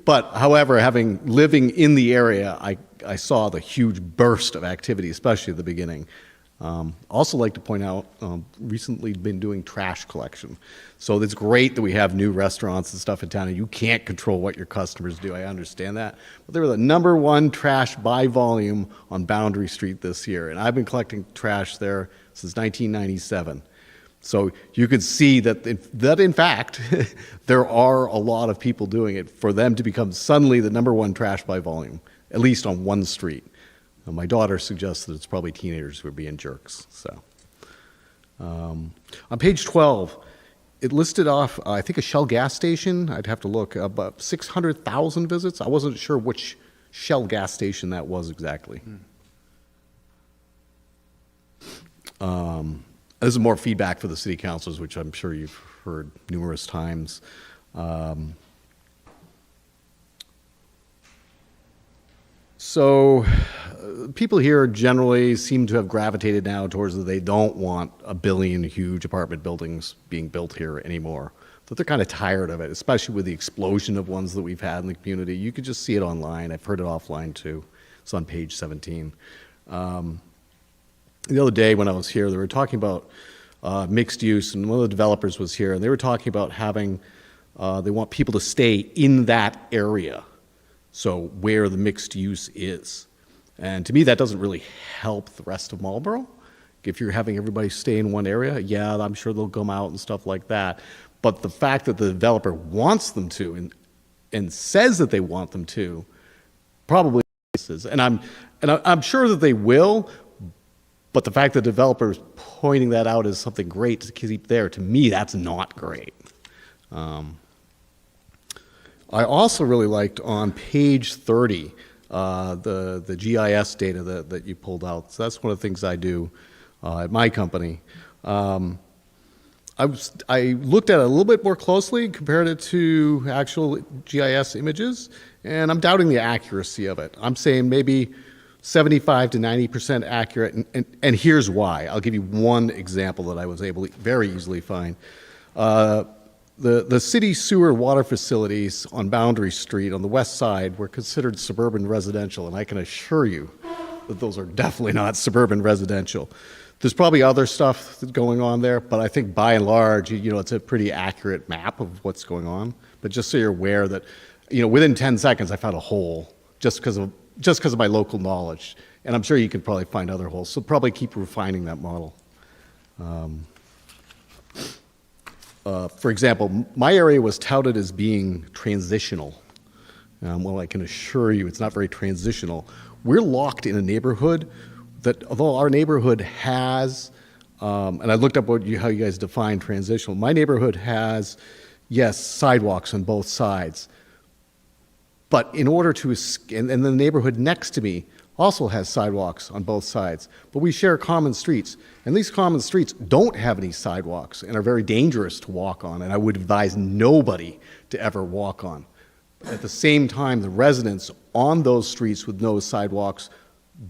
but however, living in the area, I saw the huge burst of activity, especially at the beginning. Also like to point out, recently been doing trash collection. So it's great that we have new restaurants and stuff in town, and you can't control what your customers do. I understand that. But they were the #1 trash by volume on Boundary Street this year, and I've been collecting trash there since 1997. So you could see that in fact, there are a lot of people doing it for them to become suddenly the #1 trash by volume, at least on one street. My daughter suggests that it's probably teenagers who are being jerks. So, on page 12, it listed off, I think, a Shell gas station. I'd have to look, about 600,000 visits. I wasn't sure which Shell gas station that was exactly. This is more feedback for the city councilors, which I'm sure you've heard numerous times. So people here generally seem to have gravitated now towards that they don't want 1 billion huge apartment buildings being built here anymore. That they're kind of tired of it, especially with the explosion of ones that we've had in the community. You could just see it online. I've heard it offline too. It's on page 17. The other day when I was here, they were talking about mixed use, and one of the developers was here, and they were talking about having, they want people to stay in that area, so where the mixed use is. And to me, that doesn't really help the rest of Marlborough. If you're having everybody stay in one area, yeah, I'm sure they'll come out and stuff like that. But the fact that the developer wants them to and says that they want them to, probably is. And I'm sure that they will, but the fact that the developer is pointing that out as something great to keep there, to me, that's not great. I also really liked on page 30, the GIS data that you pulled out. So that's one of the things I do at my company. I looked at it a little bit more closely, compared it to actual GIS images, and I'm doubting the accuracy of it. I'm saying maybe 75 to 90% accurate, and here's why. I'll give you one example that I was able to very easily find. The city sewer water facilities on Boundary Street on the west side were considered suburban residential, and I can assure you that those are definitely not suburban residential. There's probably other stuff that's going on there, but I think by and large, it's a pretty accurate map of what's going on. But just so you're aware that, within 10 seconds, I found a hole just because of my local knowledge. And I'm sure you can probably find other holes. So probably keep refining that model. For example, my area was touted as being transitional. Well, I can assure you, it's not very transitional. We're locked in a neighborhood that, although our neighborhood has, and I looked up how you guys define transitional. My neighborhood has, yes, sidewalks on both sides. But in order to, and the neighborhood next to me also has sidewalks on both sides. But we share common streets. And these common streets don't have any sidewalks and are very dangerous to walk on. And I would advise nobody to ever walk on. At the same time, the residents on those streets with no sidewalks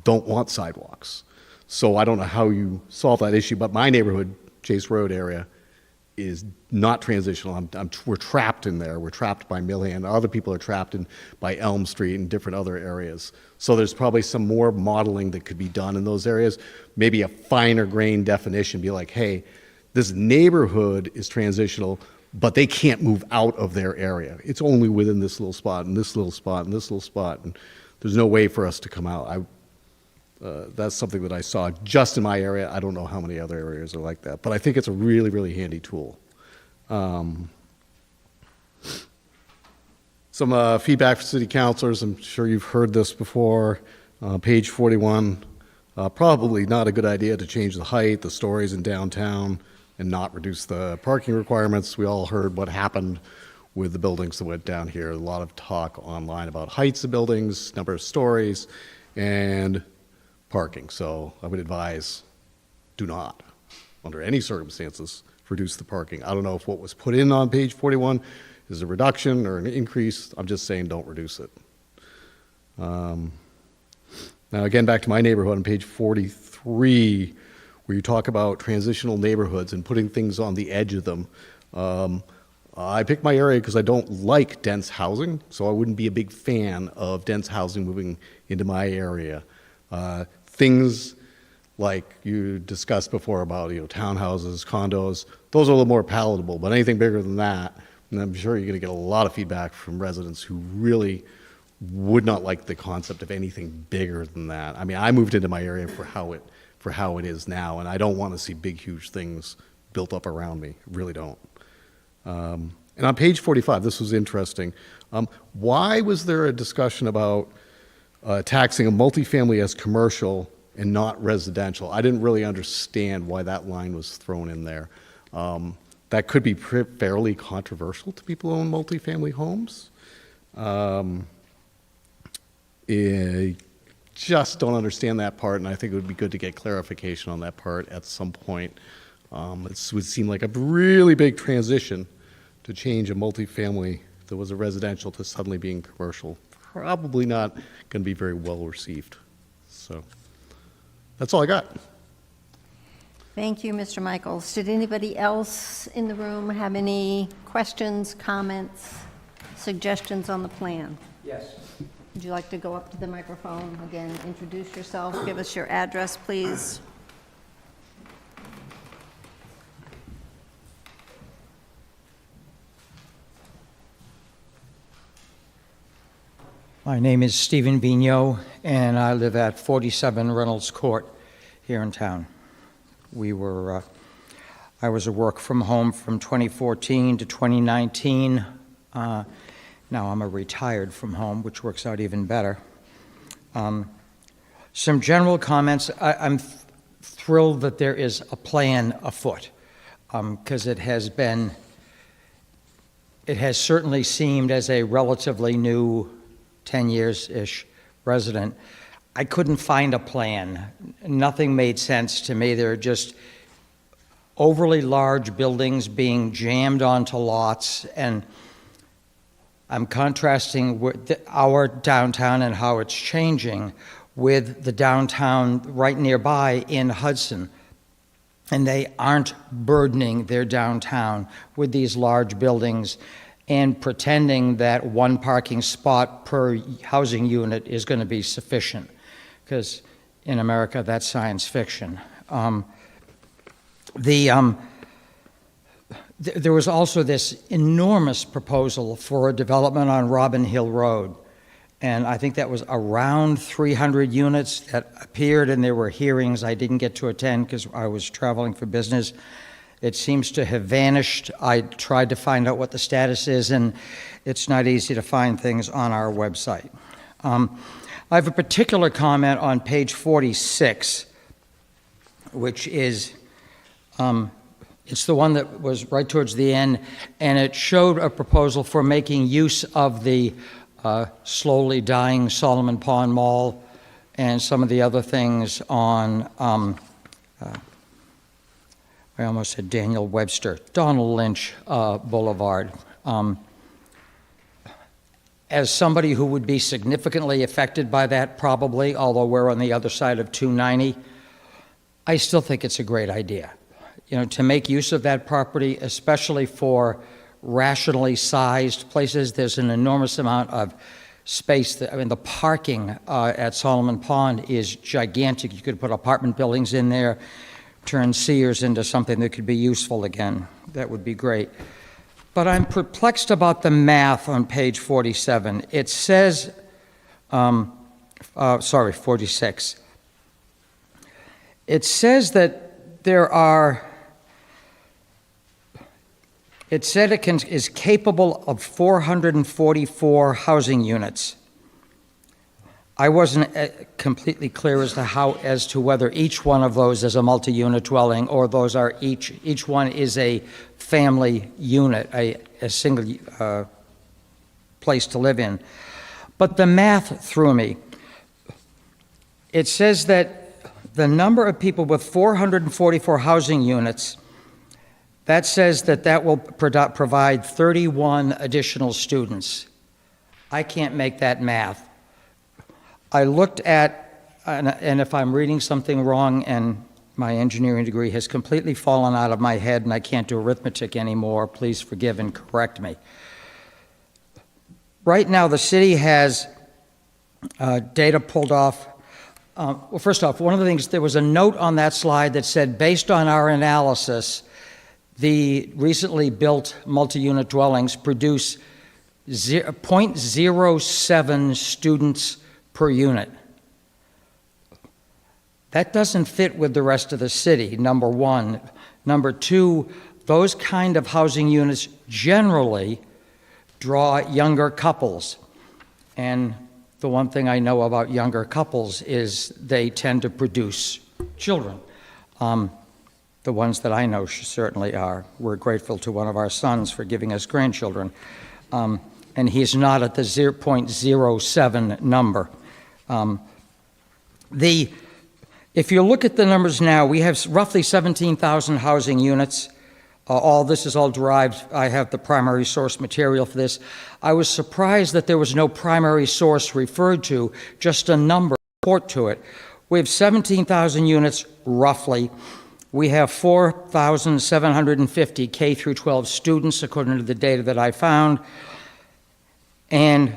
don't want sidewalks. So I don't know how you solve that issue, but my neighborhood, Chase Road area, is not transitional. We're trapped in there. We're trapped by Millhand. Other people are trapped by Elm Street and different other areas. So there's probably some more modeling that could be done in those areas. Maybe a finer grain definition, be like, hey, this neighborhood is transitional, but they can't move out of their area. It's only within this little spot and this little spot and this little spot, and there's no way for us to come out. That's something that I saw just in my area. I don't know how many other areas are like that, but I think it's a really, really handy tool. Some feedback for city councilors. I'm sure you've heard this before. Page 41, probably not a good idea to change the height, the stories in downtown, and not reduce the parking requirements. We all heard what happened with the buildings that went down here. A lot of talk online about heights of buildings, number of stories, and parking. So I would advise, do not, under any circumstances, reduce the parking. I don't know if what was put in on page 41 is a reduction or an increase. I'm just saying don't reduce it. Now again, back to my neighborhood on page 43, where you talk about transitional neighborhoods and putting things on the edge of them. I picked my area because I don't like dense housing, so I wouldn't be a big fan of dense housing moving into my area. Things like you discussed before about, townhouses, condos, those are a little more palatable, but anything bigger than that, and I'm sure you're going to get a lot of feedback from residents who really would not like the concept of anything bigger than that. I mean, I moved into my area for how it is now, and I don't want to see big, huge things built up around me. Really don't. And on page 45, this was interesting. Why was there a discussion about taxing a multifamily as commercial and not residential? I didn't really understand why that line was thrown in there. That could be fairly controversial to people who own multifamily homes. I just don't understand that part, and I think it would be good to get clarification on that part at some point. It would seem like a really big transition to change a multifamily that was a residential to suddenly being commercial. Probably not going to be very well received. So that's all I got. Thank you, Mr. Michaels. Did anybody else in the room have any questions, comments, suggestions on the plan? Yes. Would you like to go up to the microphone again, introduce yourself, give us your address, please? My name is Stephen Vigneault, and I live at 47 Reynolds Court here in town. I was at work from home from 2014 to 2019. Now I'm a retired from home, which works out even better. Some general comments. I'm thrilled that there is a plan afoot, because it has certainly seemed, as a relatively new 10 years-ish resident, I couldn't find a plan. Nothing made sense to me. There are just overly large buildings being jammed onto lots, and I'm contrasting with our downtown and how it's changing with the downtown right nearby in Hudson. And they aren't burdening their downtown with these large buildings and pretending that one parking spot per housing unit is going to be sufficient, because in America, that's science fiction. There was also this enormous proposal for a development on Robin Hill Road, and I think that was around 300 units that appeared, and there were hearings I didn't get to attend because I was traveling for business. It seems to have vanished. I tried to find out what the status is, and it's not easy to find things on our website. I have a particular comment on page 46, which is, it's the one that was right towards the end, and it showed a proposal for making use of the slowly dying Solomon Pond Mall and some of the other things on, I almost said Daniel Webster, Donald Lynch Boulevard. As somebody who would be significantly affected by that, probably, although we're on the other side of 290, I still think it's a great idea. You know, to make use of that property, especially for rationally sized places. There's an enormous amount of space. I mean, the parking at Solomon Pond is gigantic. You could put apartment buildings in there, turn Sears into something that could be useful again. That would be great. But I'm perplexed about the math on page 47. It says, 46. It says that there are, it said it is capable of 444 housing units. I wasn't completely clear as to whether each one of those is a multi-unit dwelling or those are each one is a family unit, a single place to live in. But the math threw me. It says that the number of people with 444 housing units, that says that will provide 31 additional students. I can't make that math. I looked at, and if I'm reading something wrong and my engineering degree has completely fallen out of my head and I can't do arithmetic anymore, please forgive and correct me. Right now, the city has data pulled off. Well, first off, one of the things, there was a note on that slide that said, based on our analysis, the recently built multi-unit dwellings produce 0.07 students per unit. That doesn't fit with the rest of the city, number one. Number two, those kind of housing units generally draw younger couples. And the one thing I know about younger couples is they tend to produce children. The ones that I know certainly are. We're grateful to one of our sons for giving us grandchildren. And he's not at the 0.07 number. If you look at the numbers now, we have roughly 17,000 housing units. All this is all derived. I have the primary source material for this. I was surprised that there was no primary source referred to, just a number report to it. We have 17,000 units, roughly. We have 4,750 K through 12 students, according to the data that I found. And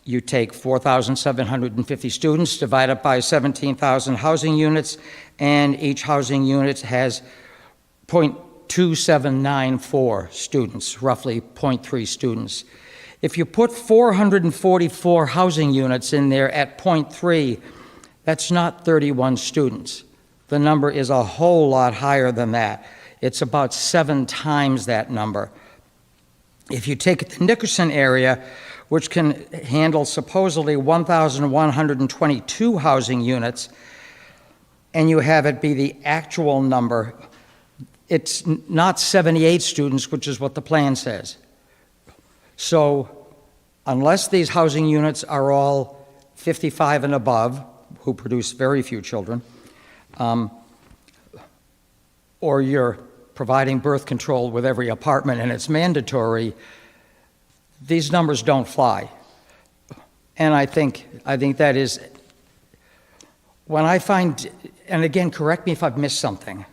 you take 4,750 students, divide it by 17,000 housing units, and each housing unit has 0.2794 students, roughly 0.3 students. If you put 444 housing units in there at 0.3, that's not 31 students. The number is a whole lot higher than that. It's about 7 times that number. If you take the Nickerson area, which can handle supposedly 1,122 housing units, and you have it be the actual number, it's not 78 students, which is what the plan says. So unless these housing units are all 55 and above, who produce very few children, or you're providing birth control with every apartment and it's mandatory, these numbers don't fly. And I think that is, when I find, and again, correct me if I've missed something.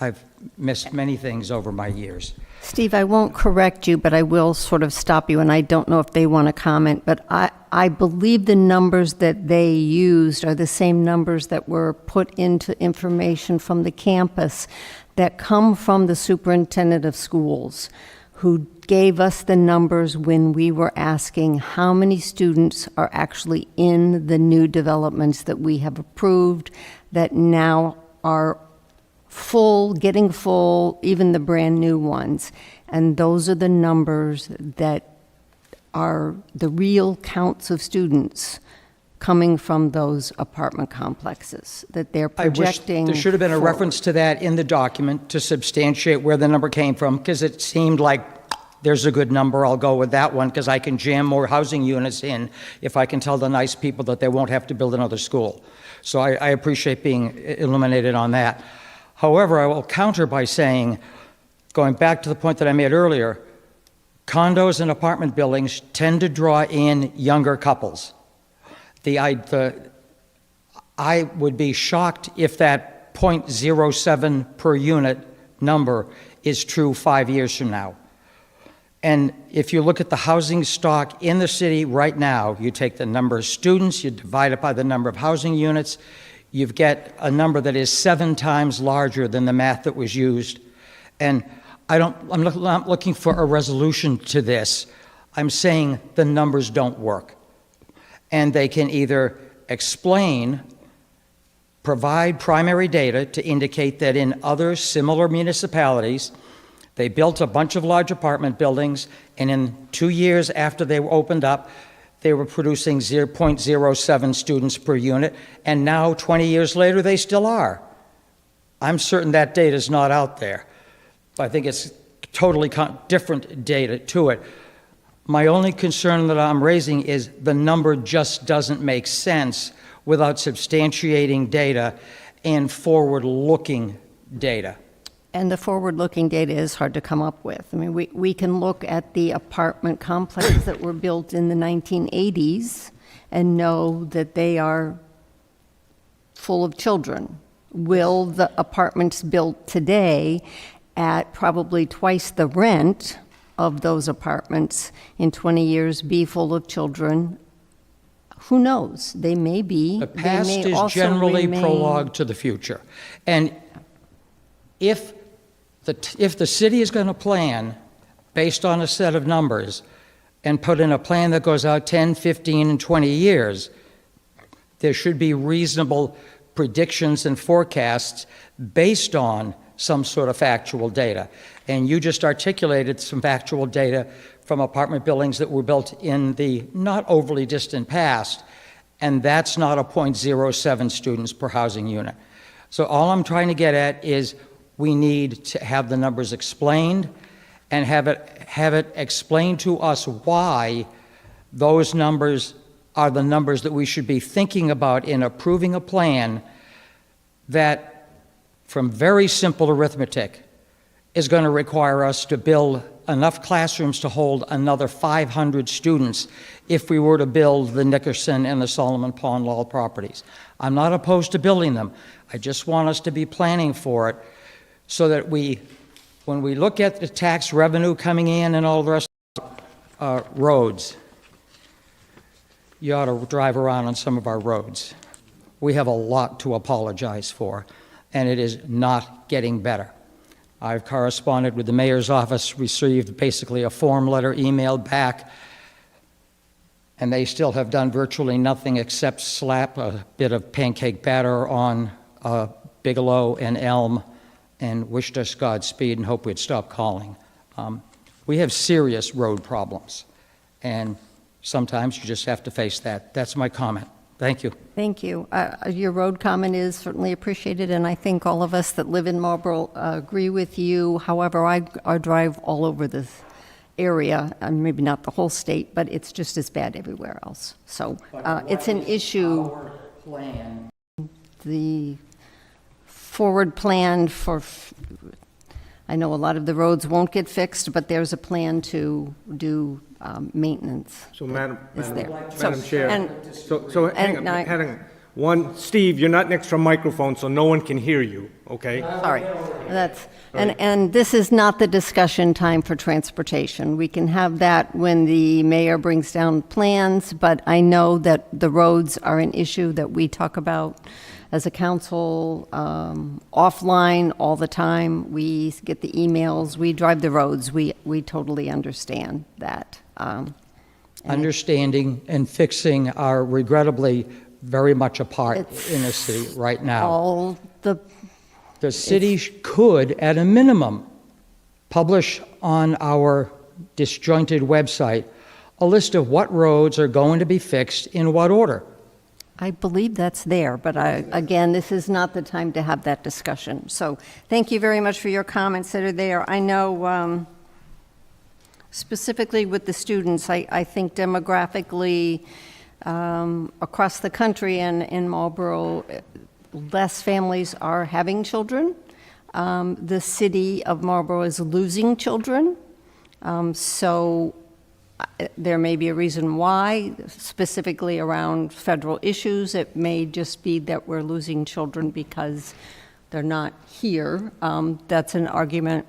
I've missed many things over my years. Steve, I won't correct you, but I will sort of stop you, and I don't know if they want to comment, but I believe the numbers that they used are the same numbers that were put into information from the campus that come from the superintendent of schools, who gave us the numbers when we were asking how many students are actually in the new developments that we have approved that now are full, getting full, even the brand-new ones. And those are the numbers that are the real counts of students coming from those apartment complexes, that they're I wish projecting. there should have been a forward. reference to that in the document to substantiate where the number came from, because it seemed like there's a good number, I'll go with that one, because I can jam more housing units in if I can tell the nice people that they won't have to build another school. So I appreciate being illuminated on that. However, I will counter by saying, going back to the point that I made earlier, condos and apartment buildings tend to draw in younger couples. I would be shocked if that 0.07 per unit number is true 5 years from now. And if you look at the housing stock in the city right now, you take the number of students, you divide it by the number of housing units, you get a number that is 7 times larger than the math that was used. And I'm not looking for a resolution to this. I'm saying the numbers don't work. And they can either provide primary data to indicate that in other similar municipalities, they built a bunch of large apartment buildings, and in 2 years after they were opened up, they were producing 0.07 students per unit, and now, 20 years later, they still are. I'm certain that data is not out there. I think it's totally different data to it. My only concern that I'm raising is the number just doesn't make sense without substantiating data and forward-looking data. And the forward-looking data is hard to come up with. I mean, we can look at the apartment complexes that were built in the 1980s and know that they are full of children. Will the apartments built today at probably twice the rent of those apartments in 20 years be full of children? Who knows? They may be. The They past may is also generally remain- prologue to the future. And if the city is going to plan based on a set of numbers and put in a plan that goes out 10, 15, and 20 years, there should be reasonable predictions and forecasts based on some sort of factual data. And you just articulated some factual data from apartment buildings that were built in the not overly distant past, and that's not a 0.07 students per housing unit. So all I'm trying to get at is we need to have the numbers explained and have it explained to us why those numbers are the numbers that we should be thinking about in approving a plan that, from very simple arithmetic, is going to require us to build enough classrooms to hold another 500 students if we were to build the Nickerson and the Solomon Pond Law properties. I'm not opposed to building them. I just want us to be planning for it so that when we look at the tax revenue coming in and all the rest of roads, you ought to drive around on some of our roads. We have a lot to apologize for, and it is not getting better. I've corresponded with the mayor's office, received basically a form letter emailed back, and they still have done virtually nothing except slap a bit of pancake batter on Bigelow and Elm and wished us Godspeed and hope we'd stop calling. We have serious road problems, and sometimes you just have to face that. That's my comment. Thank you. Thank you. Your road comment is certainly appreciated, and I think all of us that live in Marlboro agree with you. However, I drive all over this area, maybe not the whole state, but it's just as bad everywhere else. So it's an issue. The forward plan for, I know a lot of the roads won't get fixed, but there's a plan to do maintenance. So Madam So- Chair, and- so hang and on, I- hang on. One, Steve, you're not next to a microphone, so no one can hear you, okay? Sorry, and this is not the discussion time for transportation. We can have that when the mayor brings down plans, but I know that the roads are an issue that we talk about as a council offline all the time. We get the emails, we drive the roads, we totally understand that. Understanding and fixing are regrettably very much apart in the city right now. All the The city could, at a minimum, publish on our disjointed website a list of what roads are going to be fixed in what order. I believe that's there, but again, this is not the time to have that discussion. So thank you very much for your comments that are there. I know specifically with the students, I think demographically across the country and in Marlborough, less families are having children. The city of Marlborough is losing children. So there may be a reason why, specifically around federal issues. It may just be that we're losing children because they're not here. That's an argument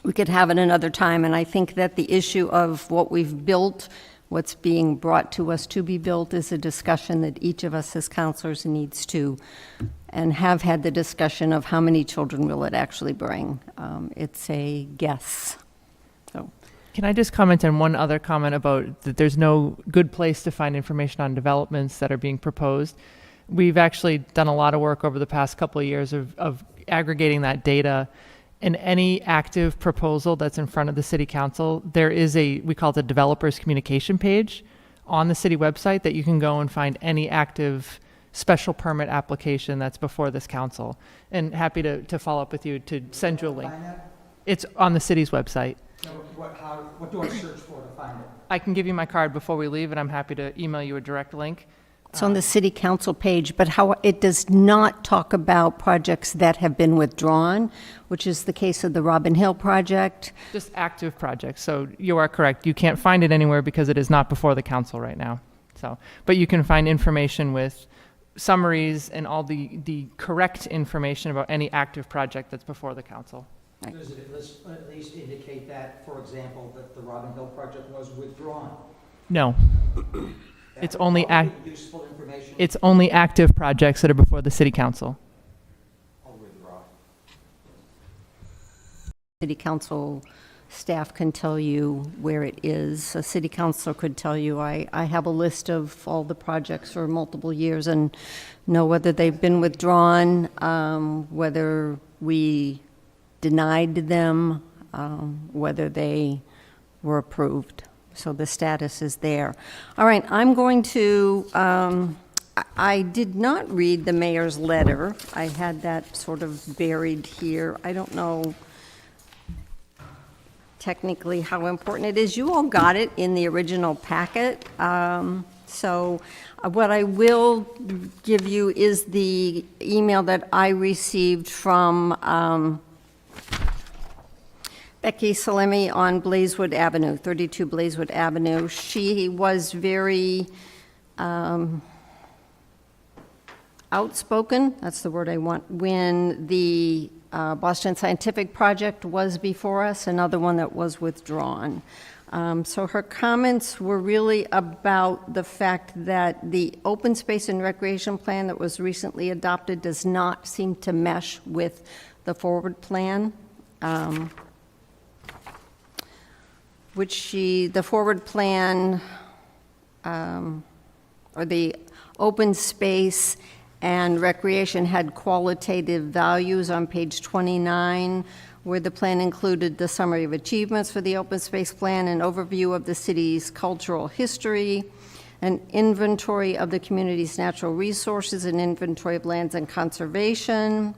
we could have at another time. And I think that the issue of what we've built, what's being brought to us to be built, is a discussion that each of us as counselors needs to, and have had the discussion of how many children will it actually bring. It's a guess. So. Can I just comment on one other comment about that there's no good place to find information on developments that are being proposed? We've actually done a lot of work over the past couple of years of aggregating that data. In any active proposal that's in front of the city council, there is we call it the developer's communication page on the city website that you can go and find any active special permit application that's before this council. And happy to follow up with you to send you a link. It's on the city's website. What do I search for to find it? I can give you my card before we leave, and I'm happy to email you a direct link. It's on the city council page, but how it does not talk about projects that have been withdrawn, which is the case of the Robin Hill project. Just active projects. So you are correct. You can't find it anywhere because it is not before the council right now. So, but you can find information with summaries and all the correct information about any active project that's before the council. Does it at least indicate that, for example, that the Robin Hill project was withdrawn? No. It's only useful information. It's only active projects that are before the city council. I'll withdraw. City council staff can tell you where it is. A city councilor could tell you, I have a list of all the projects for multiple years and know whether they've been withdrawn, whether we denied them, whether they were approved. So the status is there. All right, I'm going to, I did not read the mayor's letter. I had that sort of buried here. I don't know technically how important it is. You all got it in the original packet. So what I will give you is the email that I received from Becky Salemi on Blazewood Avenue, 32 Blazewood Avenue. She was very outspoken, that's the word I want, when the Boston Scientific Project was before us, another one that was withdrawn. So her comments were really about the fact that the open space and recreation plan that was recently adopted does not seem to mesh with the forward plan. The forward plan, or the open space and recreation had qualitative values on page 29, where the plan included the summary of achievements for the open space plan, an overview of the city's cultural history, an inventory of the community's natural resources, an inventory of lands and conservation,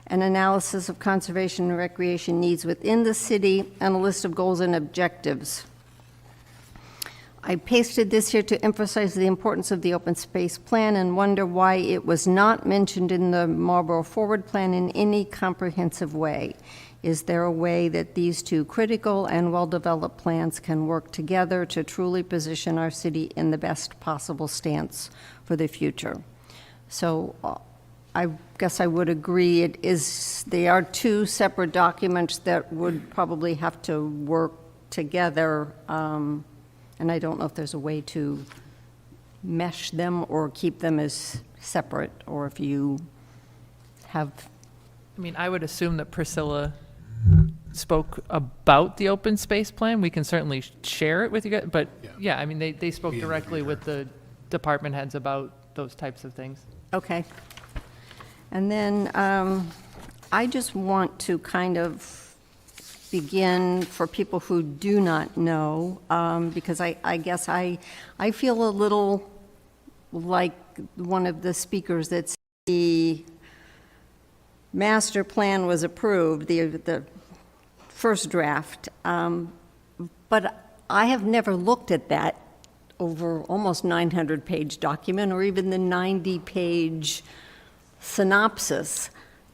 an analysis of conservation and recreation needs within the city, and a list of goals and objectives. I pasted this here to emphasize the importance of the open space plan and wonder why it was not mentioned in the Marlborough Forward Plan in any comprehensive way. Is there a way that these two critical and well-developed plans can work together to truly position our city in the best possible stance for the future? So I guess I would agree they are two separate documents that would probably have to work together. And I don't know if there's a way to mesh them or keep them as separate, or if you have. I mean, I would assume that Priscilla spoke about the open space plan. We can certainly share it with you guys, but yeah, I mean, they spoke directly with the department heads about those types of things. Okay. And then I just want to kind of begin for people who do not know, because I guess I feel a little like one of the speakers that the master plan was approved, the first draft, but I have never looked at that over almost 900-page document, or even the 90-page synopsis,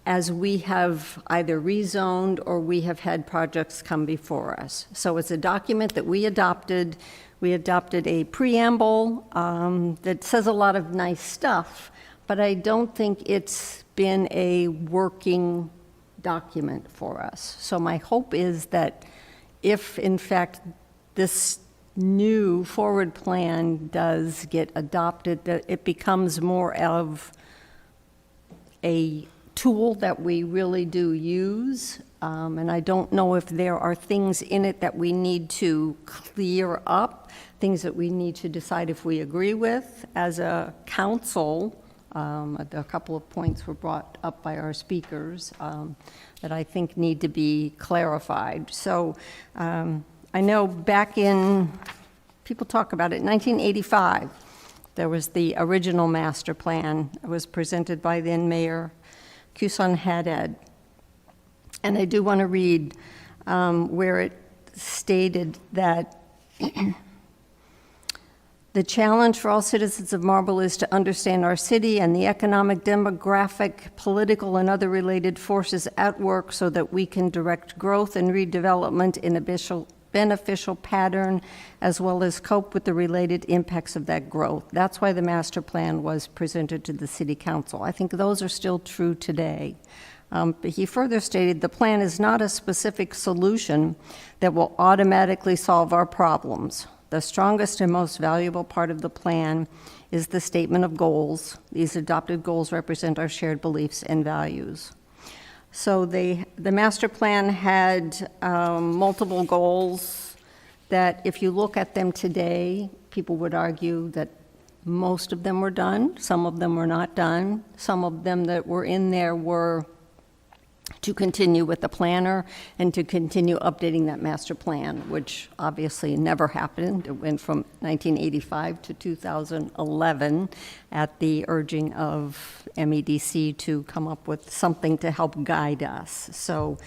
as we have either rezoned or we have had projects come before us. So it's a document that we adopted. We adopted a preamble that says a lot of nice stuff, but I don't think it's been a working document for us. So my hope is that if, in fact, this new forward plan does get adopted, that it becomes more of a tool that we really do use. And I don't know if there are things in it that we need to clear up, things that we need to decide if we agree with as a council. A couple of points were brought up by our speakers that I think need to be clarified. So I know back in, people talk about it, 1985, there was the original master plan. It was presented by then Mayor Kusan Haddad. And I do want to read where it stated that the challenge for all citizens of Marlborough is to understand our city and the economic, demographic, political, and other related forces at work so that we can direct growth and redevelopment in a beneficial pattern, as well as cope with the related impacts of that growth. That's why the master plan was presented to the City Council. I think those are still true today. But he further stated, the plan is not a specific solution that will automatically solve our problems. The strongest and most valuable part of the plan is the statement of goals. These adopted goals represent our shared beliefs and values. So the master plan had multiple goals that, if you look at them today, people would argue that most of them were done, some of them were not done. Some of them that were in there were to continue with the planner and to continue updating that master plan, which obviously never happened. It went from 1985 to 2011 at the urging of MEDC to come up with something to help guide us. So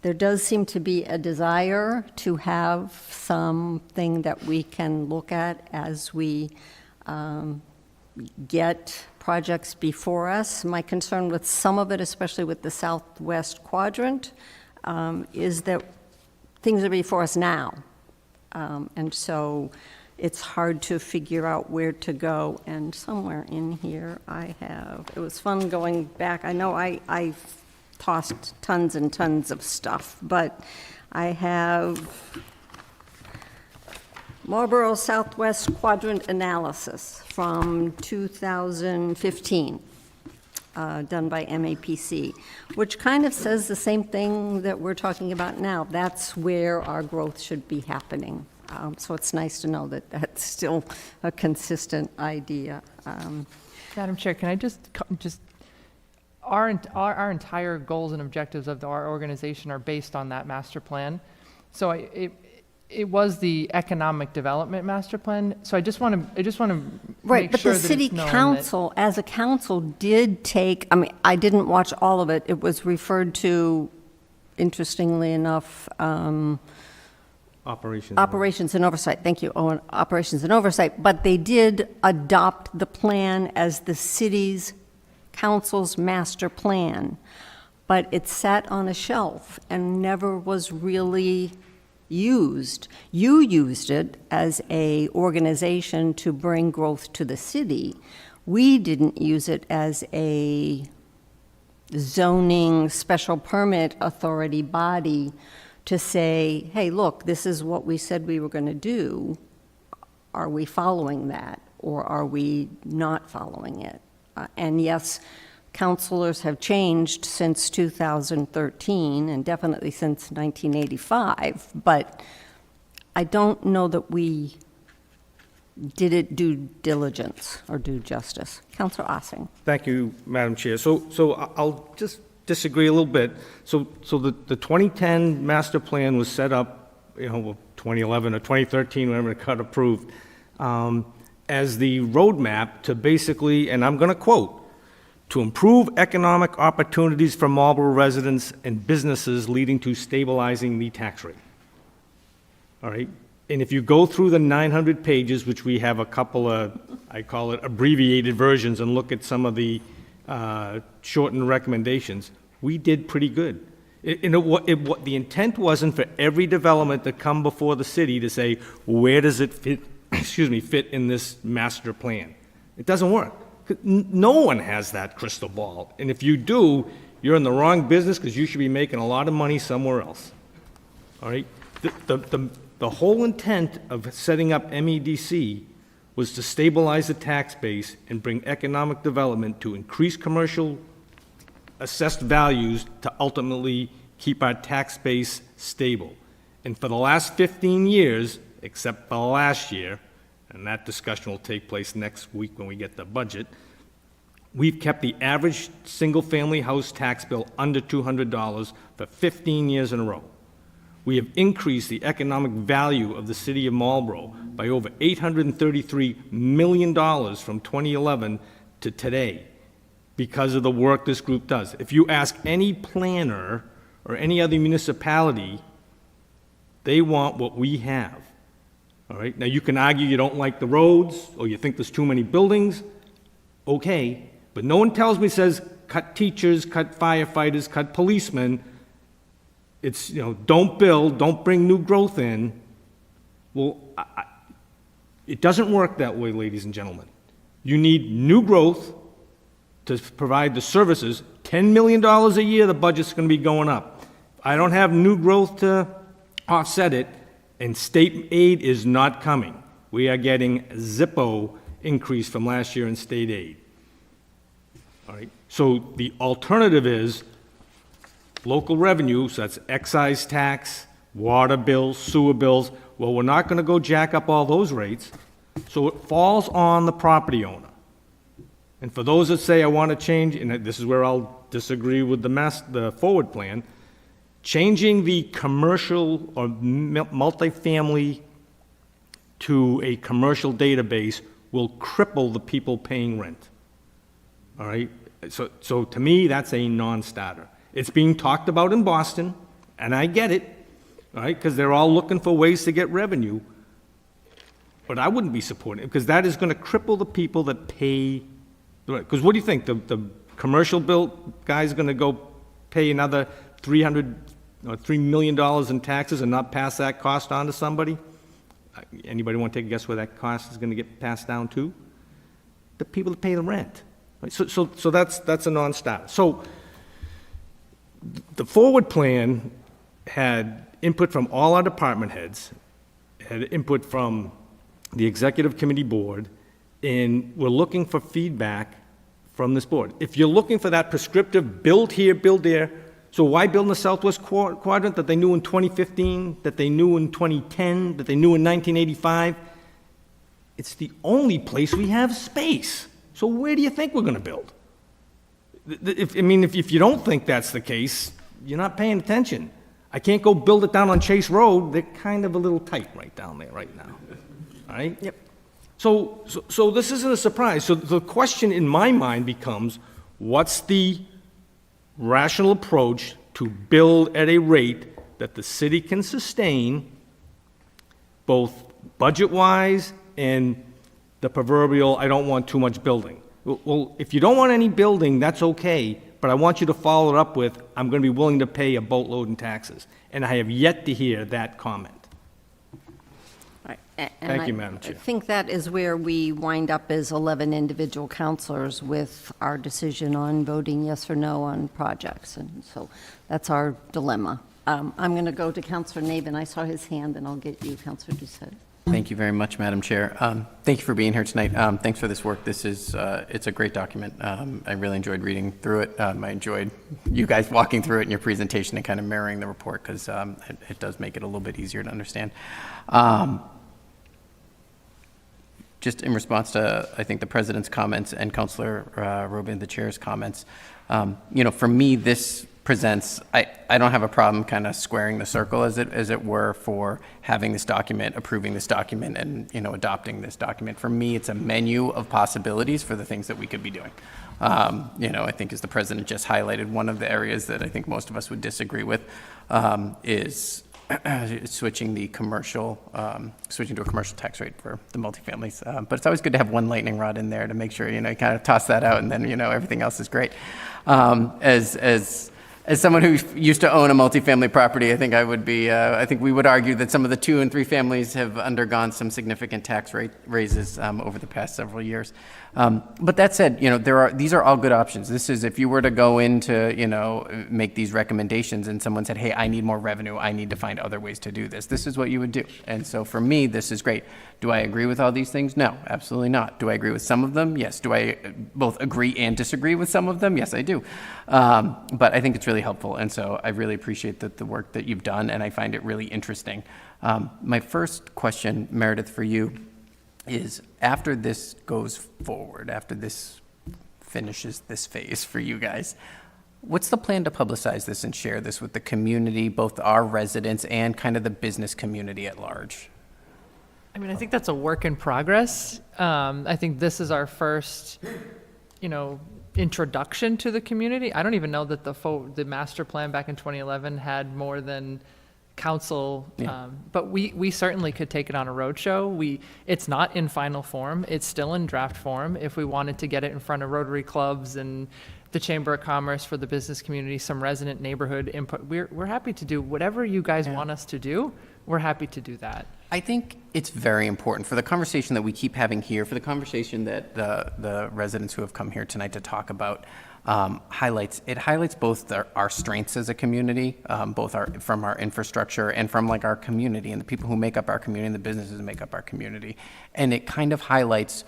there does seem to be a desire to have something that we can look at as we get projects before us. My concern with some of it, especially with the southwest quadrant, is that things are before us now. And so it's hard to figure out where to go. And somewhere in here I have, it was fun going back. I know I tossed tons and tons of stuff, but I have Marlborough Southwest Quadrant Analysis from 2015, done by MAPC, which kind of says the same thing that we're talking about now. That's where our growth should be happening. So it's nice to know that that's still a consistent idea. Madam Chair, can I just our entire goals and objectives of our organization are based on that master plan. So it was the economic development master plan. So I just want to Right, make but sure the that city it's known council, as a council, did take, I mean, I didn't watch all of it. It was referred to, interestingly enough, Operations and Oversight, thank you, Operations and Oversight, but they did adopt the plan as the city's council's master plan, but it sat on a shelf and never was really used. You used it as a organization to bring growth to the city. We didn't use it as a zoning special permit authority body to say, hey, look, this is what we said we were going to do. Are we following that, or are we not following it? And yes, councilors have changed since 2013 and definitely since 1985, but I don't know that we did it due diligence or due justice. Councilor Ossing. Thank you, Madam Chair. So I'll just disagree a little bit. So the 2010 master plan was set up, 2011 or 2013, whenever it got approved, as the roadmap to basically, and I'm going to quote, to improve economic opportunities for Marlborough residents and businesses leading to stabilizing the tax rate. All right? And if you go through the 900 pages, which we have a couple of, I call it abbreviated versions, and look at some of the shortened recommendations, we did pretty good. What the intent wasn't for every development to come before the city to say, where does it fit, fit in this master plan? It doesn't work. No one has that crystal ball. And if you do, you're in the wrong business because you should be making a lot of money somewhere else. All right? The whole intent of setting up MEDC was to stabilize the tax base and bring economic development to increase commercial assessed values to ultimately keep our tax base stable. And for the last 15 years, except for last year, and that discussion will take place next week when we get the budget, we've kept the average single-family house tax bill under $200 for 15 years in a row. We have increased the economic value of the city of Marlborough by over $833 million from 2011 to today because of the work this group does. If you ask any planner or any other municipality, they want what we have. All right? Now, you can argue you don't like the roads or you think there's too many buildings. Okay. But no one tells me, says, cut teachers, cut firefighters, cut policemen. It's, don't build, don't bring new growth in. Well, it doesn't work that way, ladies and gentlemen. You need new growth to provide the services. $10 million a year, the budget's going to be going up. I don't have new growth to offset it, and state aid is not coming. We are getting Zippo increase from last year in state aid. All right. So the alternative is local revenue, so that's excise tax, water bills, sewer bills. Well, we're not going to go jack up all those rates, so it falls on the property owner. And for those that say I want to change, and this is where I'll disagree with the forward plan, changing the commercial or multifamily to a commercial database will cripple the people paying rent. All right? So to me, that's a non-starter. It's being talked about in Boston, and I get it, all right, because they're all looking for ways to get revenue. But I wouldn't be supporting it, because that is going to cripple the people that pay the rent. Because what do you think? The commercial bill guy's going to go pay another $3 million in taxes and not pass that cost on to somebody? Anybody want to take a guess where that cost is going to get passed down to? The people that pay the rent. Right? So that's a non-starter. So the forward plan had input from all our department heads, had input from the executive committee board, and we're looking for feedback from this board. If you're looking for that prescriptive build here, build there, so why build in the southwest quadrant that they knew in 2015, that they knew in 2010, that they knew in 1985? It's the only place we have space. So where do you think we're going to build? If you don't think that's the case, you're not paying attention. I can't go build it down on Chase Road. They're kind of a little tight right down there right now. All right? Yep. So this isn't a surprise. So the question in my mind becomes, what's the rational approach to build at a rate that the city can sustain, both budget-wise and the proverbial, I don't want too much building? Well, if you don't want any building, that's okay, but I want you to follow it up with, I'm going to be willing to pay a boatload in taxes. And I have yet to hear that comment. Right. Thank you, Madam Chair. I think that is where we wind up as 11 individual counselors with our decision on voting yes or no on projects. And so that's our dilemma. I'm going to go to Councilor Nabin. I saw his hand, and I'll get you, Councilor Doucette. Thank you very much, Madam Chair. Thank you for being here tonight. Thanks for this work. This is, it's a great document. I really enjoyed reading through it. I enjoyed you guys walking through it in your presentation and kind of mirroring the report, because it does make it a little bit easier to understand. just in response to, I think, the president's comments and Councilor Rubin, the chair's comments, for me, this presents, I don't have a problem kind of squaring the circle, as it were, for having this document, approving this document, and, adopting this document. For me, it's a menu of possibilities for the things that we could be doing. I think, as the president just highlighted, one of the areas that I think most of us would disagree with is switching to a commercial tax rate for the multifamilies. But it's always good to have one lightning rod in there to make sure, you kind of toss that out, and then, everything else is great. As someone who used to own a multifamily property, I think I think we would argue that some of the 2 and 3 families have undergone some significant tax rate raises over the past several years. But that said, these are all good options. This is, if you were to go in to, make these recommendations and someone said, hey, I need more revenue, I need to find other ways to do this, this is what you would do. And so for me, this is great. Do I agree with all these things? No, absolutely not. Do I agree with some of them? Yes. Do I both agree and disagree with some of them? Yes, I do. But I think it's really helpful. And so I really appreciate the work that you've done, and I find it really interesting. My first question, Meredith, for you is, after this goes forward, after this finishes this phase for you guys, what's the plan to publicize this and share this with the community, both our residents and kind of the business community at large? I mean, I think that's a work in progress. I think this is our first, introduction to the community. I don't even know that the master plan back in 2011 had more than council, but we certainly could take it on a roadshow. It's not in final form. It's still in draft form. If we wanted to get it in front of Rotary clubs and the Chamber of Commerce, for the business community, some resident neighborhood input, we're happy to do whatever you guys want us to do. We're happy to do that. I think it's very important for the conversation that we keep having here, for the conversation that the residents who have come here tonight to talk about highlights both our strengths as a community, both from our infrastructure and from our community and the people who make up our community and the businesses that make up our community. And it kind of highlights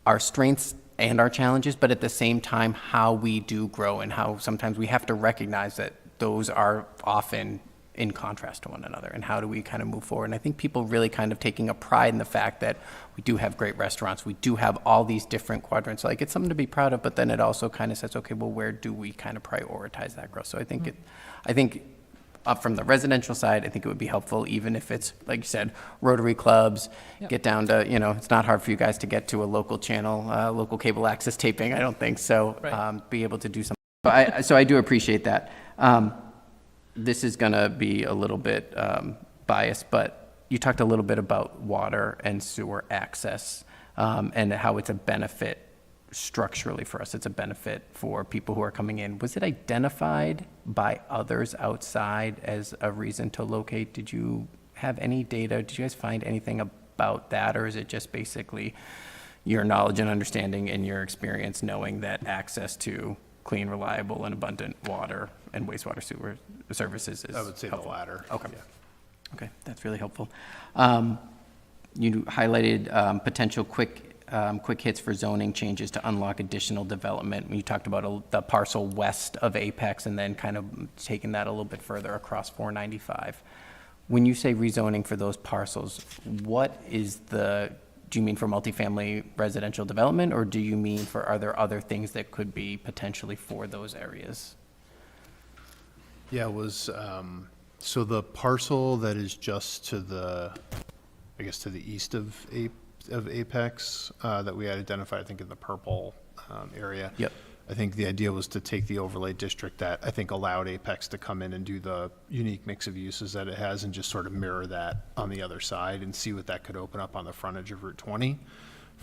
our strengths and our challenges, but at the same time, how we do grow and how sometimes we have to recognize that those are often in contrast to one another, and how do we kind of move forward. And I think people really kind of taking a pride in the fact that we do have great restaurants, we do have all these different quadrants, it's something to be proud of, but then it also kind of says, okay, well, where do we kind of prioritize that growth? So I think from the residential side, I think it would be helpful, even if it's, like you said, Rotary clubs, get down to, it's not hard for you guys to get to a local channel, local cable access taping, I don't think so, right. Be able to do something. So I do appreciate that. This is going to be a little bit biased, but you talked a little bit about water and sewer access and how it's a benefit structurally for us. It's a benefit for people who are coming in. Was it identified by others outside as a reason to locate? Did you have any data? Did you guys find anything about that? Or is it just basically your knowledge and understanding and your experience knowing that access to clean, reliable, and abundant water and wastewater sewer services is I would say helpful? the latter. Okay. Yeah. Okay, that's really helpful. You highlighted potential quick hits for zoning changes to unlock additional development. You talked about the parcel west of Apex and then kind of taking that a little bit further across 495. When you say rezoning for those parcels, do you mean for multifamily residential development, or do you mean are there other things that could be potentially for those areas? Yeah, it was, so the parcel that is just to the east of Apex, that we had identified, I think in the purple area. Yep. I think the idea was to take the overlay district that I think allowed Apex to come in and do the unique mix of uses that it has and just sort of mirror that on the other side and see what that could open up on the frontage of Route 20.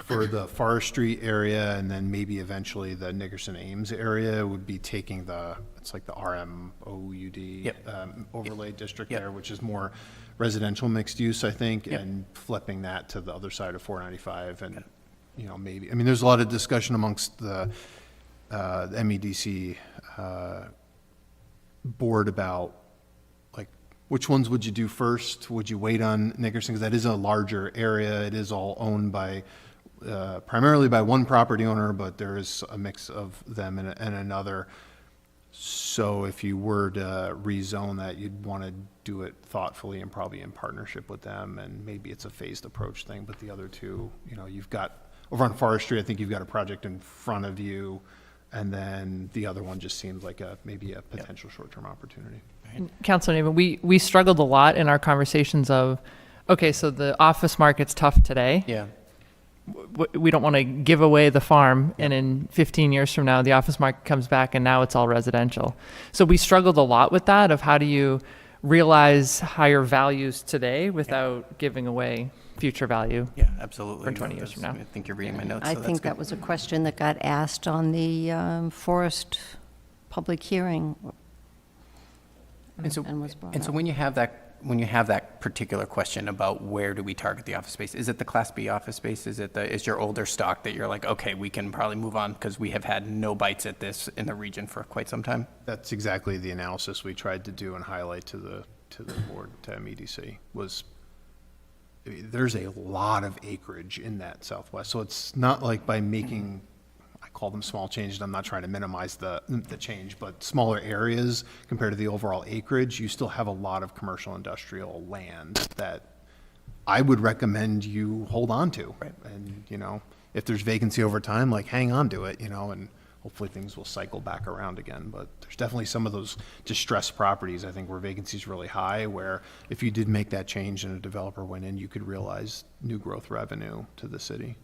For the forestry area and then maybe eventually the Nickerson Ames area would be taking it's like the RMOUD overlay district there, which is more residential mixed use, I think, and flipping that to the other side of 495 and, maybe, there's a lot of discussion amongst the MEDC board about which ones would you do first? Would you wait on Nickerson? Because that is a larger area. It is all owned by primarily by one property owner, but there is a mix of them and another. So if you were to rezone that, you'd want to do it thoughtfully and probably in partnership with them, and maybe it's a phased approach thing, but the other two, you know, you've got, over on Forestry, I think you've got a project in front of you, and then the other one just seems like maybe a potential short-term opportunity. Councilor Navin, we struggled a lot in our conversations of, okay, so the office market's tough today. Yeah. We don't want to give away the farm, and in 15 years from now, the office market comes back and now it's all residential. So we struggled a lot with that of how do you realize higher values today without giving away future value. Yeah, absolutely. For 20 years from now. I think you're reading my notes. I so think that's that good. was a question that got asked on the forest public hearing And so, and was brought and so up. when you have that particular question about where do we target the office space, is it the Class B office space? Is your older stock that you're like, okay, we can probably move on because we have had no bites at this in the region for quite some time? That's exactly the analysis we tried to do and highlight to the board, to MEDC, was there's a lot of acreage in that Southwest. So it's not like by making, I call them small changes, I'm not trying to minimize the change, but smaller areas compared to the overall acreage, you still have a lot of commercial industrial land that I would recommend you hold on to. Right. And, you know, if there's vacancy over time, like hang on to it, you know, and hopefully things will cycle back around again. But there's definitely some of those distressed properties, I think, where vacancy is really high, where if you did make that change and a developer went in, you could realize new growth revenue to the city.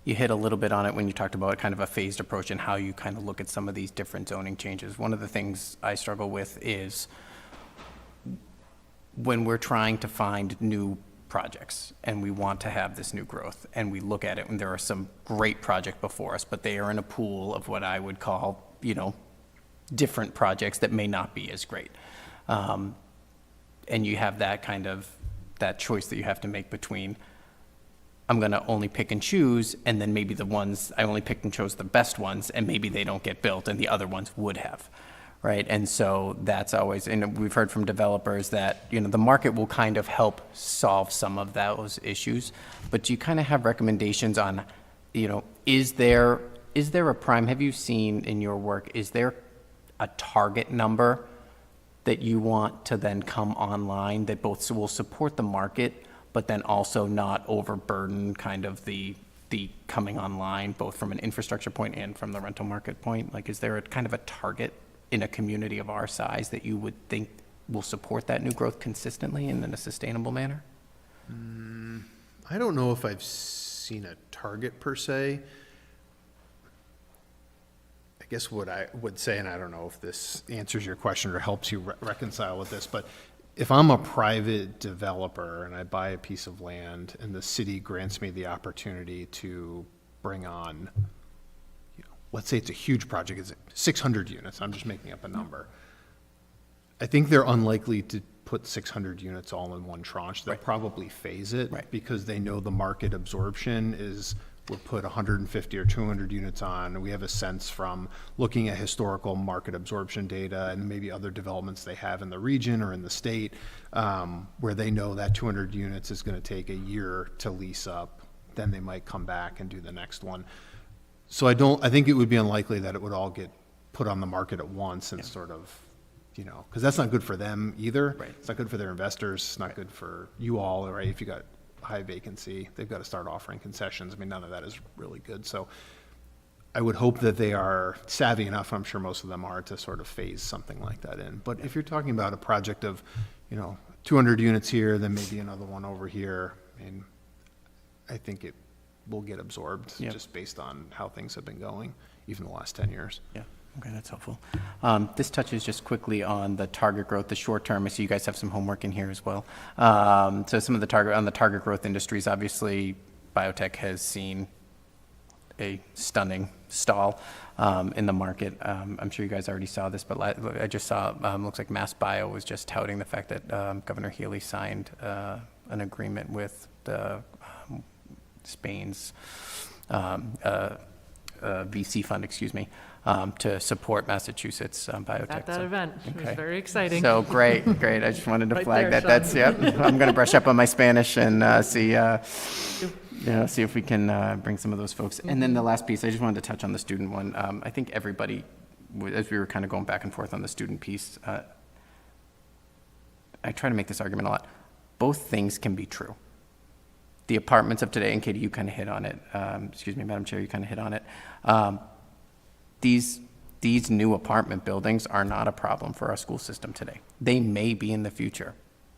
You hit a little bit on it when you talked about kind of a phased approach and how you kind of look at some of these different zoning changes. One of the things I struggle with is when we're trying to find new projects and we want to have this new growth and we look at it and there are some great projects before us, but they are in a pool of what I would call, you know, different projects that may not be as great. And you have that kind of, that choice that you have to make between I'm going to only pick and choose, and then maybe the ones I only picked and chose the best ones, and maybe they don't get built, and the other ones would have, right? And so that's always, and we've heard from developers that, you know, the market will kind of help solve some of those issues, but do you kind of have recommendations on, you know, is there a prime, have you seen in your work, is there a target number that you want to then come online that both will support the market, but then also not overburden kind of the coming online, both from an infrastructure point and from the rental market point? Like, is there a kind of a target in a community of our size that you would think will support that new growth consistently and in a sustainable manner? I don't know if I've seen a target per se. I guess what I would say, and I don't know if this answers your question or helps you reconcile with this, but if I'm a private developer and I buy a piece of land and the city grants me the opportunity to bring on, you know, let's say it's a huge project, it's 600 units, I'm just making up a number. I think they're unlikely to put 600 units all in one tranche. They'll probably phase it because they know the market absorption is, we'll put 150 or 200 units on, and we have a sense from looking at historical market absorption data and maybe other developments they have in the region or in the state, where they know that 200 units is going to take a year to lease up. Then they might come back and do the next one. So I think it would be unlikely that it would all get put on the market at once and sort of, you know, because that's not good for them either. Right. It's not good for their investors. It's not good for you all, right? If you got high vacancy, they've got to start offering concessions. I mean, none of that is really good. So I would hope that they are savvy enough, I'm sure most of them are, to sort of phase something like that in. But if you're talking about a project of, you know, 200 units here, then maybe another one over here, I mean, I think it will get absorbed just based on how things have been going, even the last 10 years. Yeah. Okay, that's helpful. This touches just quickly on the target growth, the short term. I see you guys have some homework in here as well. So some of the target growth industries, obviously biotech has seen a stunning stall in the market. I'm sure you guys already saw this, but I just saw, looks like Mass Bio was just touting the fact that Governor Healy signed an agreement with the Spain's VC fund, to support Massachusetts biotech. At that So, event, it was okay. very exciting. So great. I just wanted to Right flag there, that. Sean. That's, I'm going to brush up on my Spanish and see see if we can bring some of those folks. And then the last piece, I just wanted to touch on the student one. I think everybody as we were kind of going back and forth on the student piece, I try to make this argument a lot. Both things can be true. The apartments of today, and Katie, you kind of hit on it. Excuse me, Madam Chair, you kind of hit on it. These new apartment buildings are not a problem for our school system today. They may be in the future.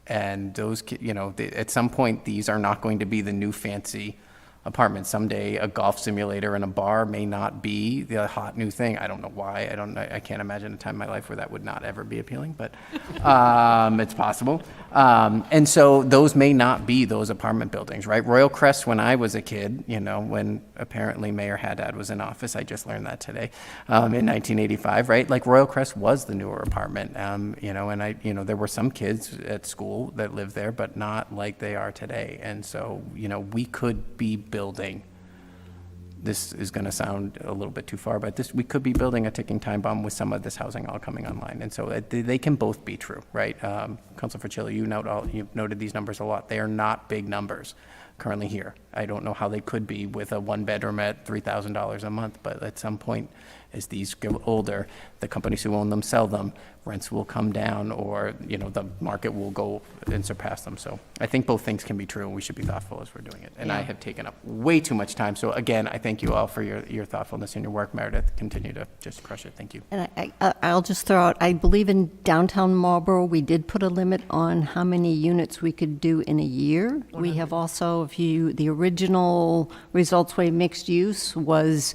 And those, at some point, these are not going to be the new fancy apartments. Someday, a golf simulator and a bar may not be the hot new thing. I don't know why. I can't imagine a time in my life where that would not ever be appealing, but it's possible. And so those may not be those apartment buildings, right? Royal Crest, when I was a kid, when apparently Mayor Haddad was in office, I just learned that today, in 1985, right? Like Royal Crest was the newer apartment, and there were some kids at school that lived there, but not like they are today. And so, we could be building, this is going to sound a little bit too far, but we could be building a ticking time bomb with some of this housing all coming online. And so they can both be true, right? Councilor Frachilli, you've noted these numbers a lot. They are not big numbers currently here. I don't know how they could be with a one bedroom at $3,000 a month, but at some point, as these get older, the companies who own them sell them, rents will come down, or the market will go and surpass them. So I think both things can be true, and we should be thoughtful as we're doing it. And I have taken up way too much time. So again, I thank you all for your thoughtfulness and your work. Meredith, continue to just crush it. Thank you. And I'll just throw out, I believe in downtown Marlboro, we did put a limit on how many units we could do in a year. We have also, the original Results Way mixed use was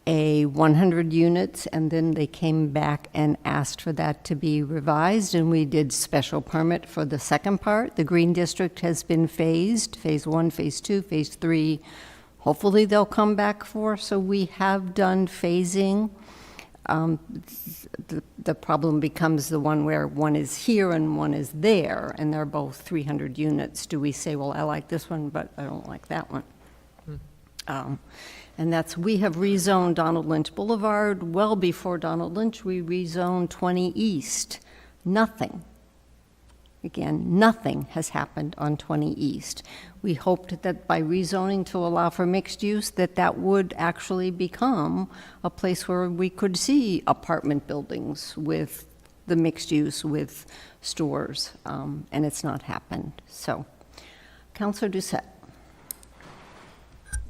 a 100 units, and then they came back and asked for that to be revised, and we did special permit for the second part. The Green District has been phased, phase 1, phase 2, phase 3. Hopefully they'll come back for, so we have done phasing. The problem becomes the one where one is here and one is there, and they're both 300 units. Do we say, well, I like this one, but I don't like that one? And we have rezoned Donald Lynch Boulevard. Well before Donald Lynch, we rezoned 20 East. Nothing. Again, nothing has happened on 20 East. We hoped that by rezoning to allow for mixed use, that would actually become a place where we could see apartment buildings with the mixed use with stores, and it's not happened. So, Councilor Doucette.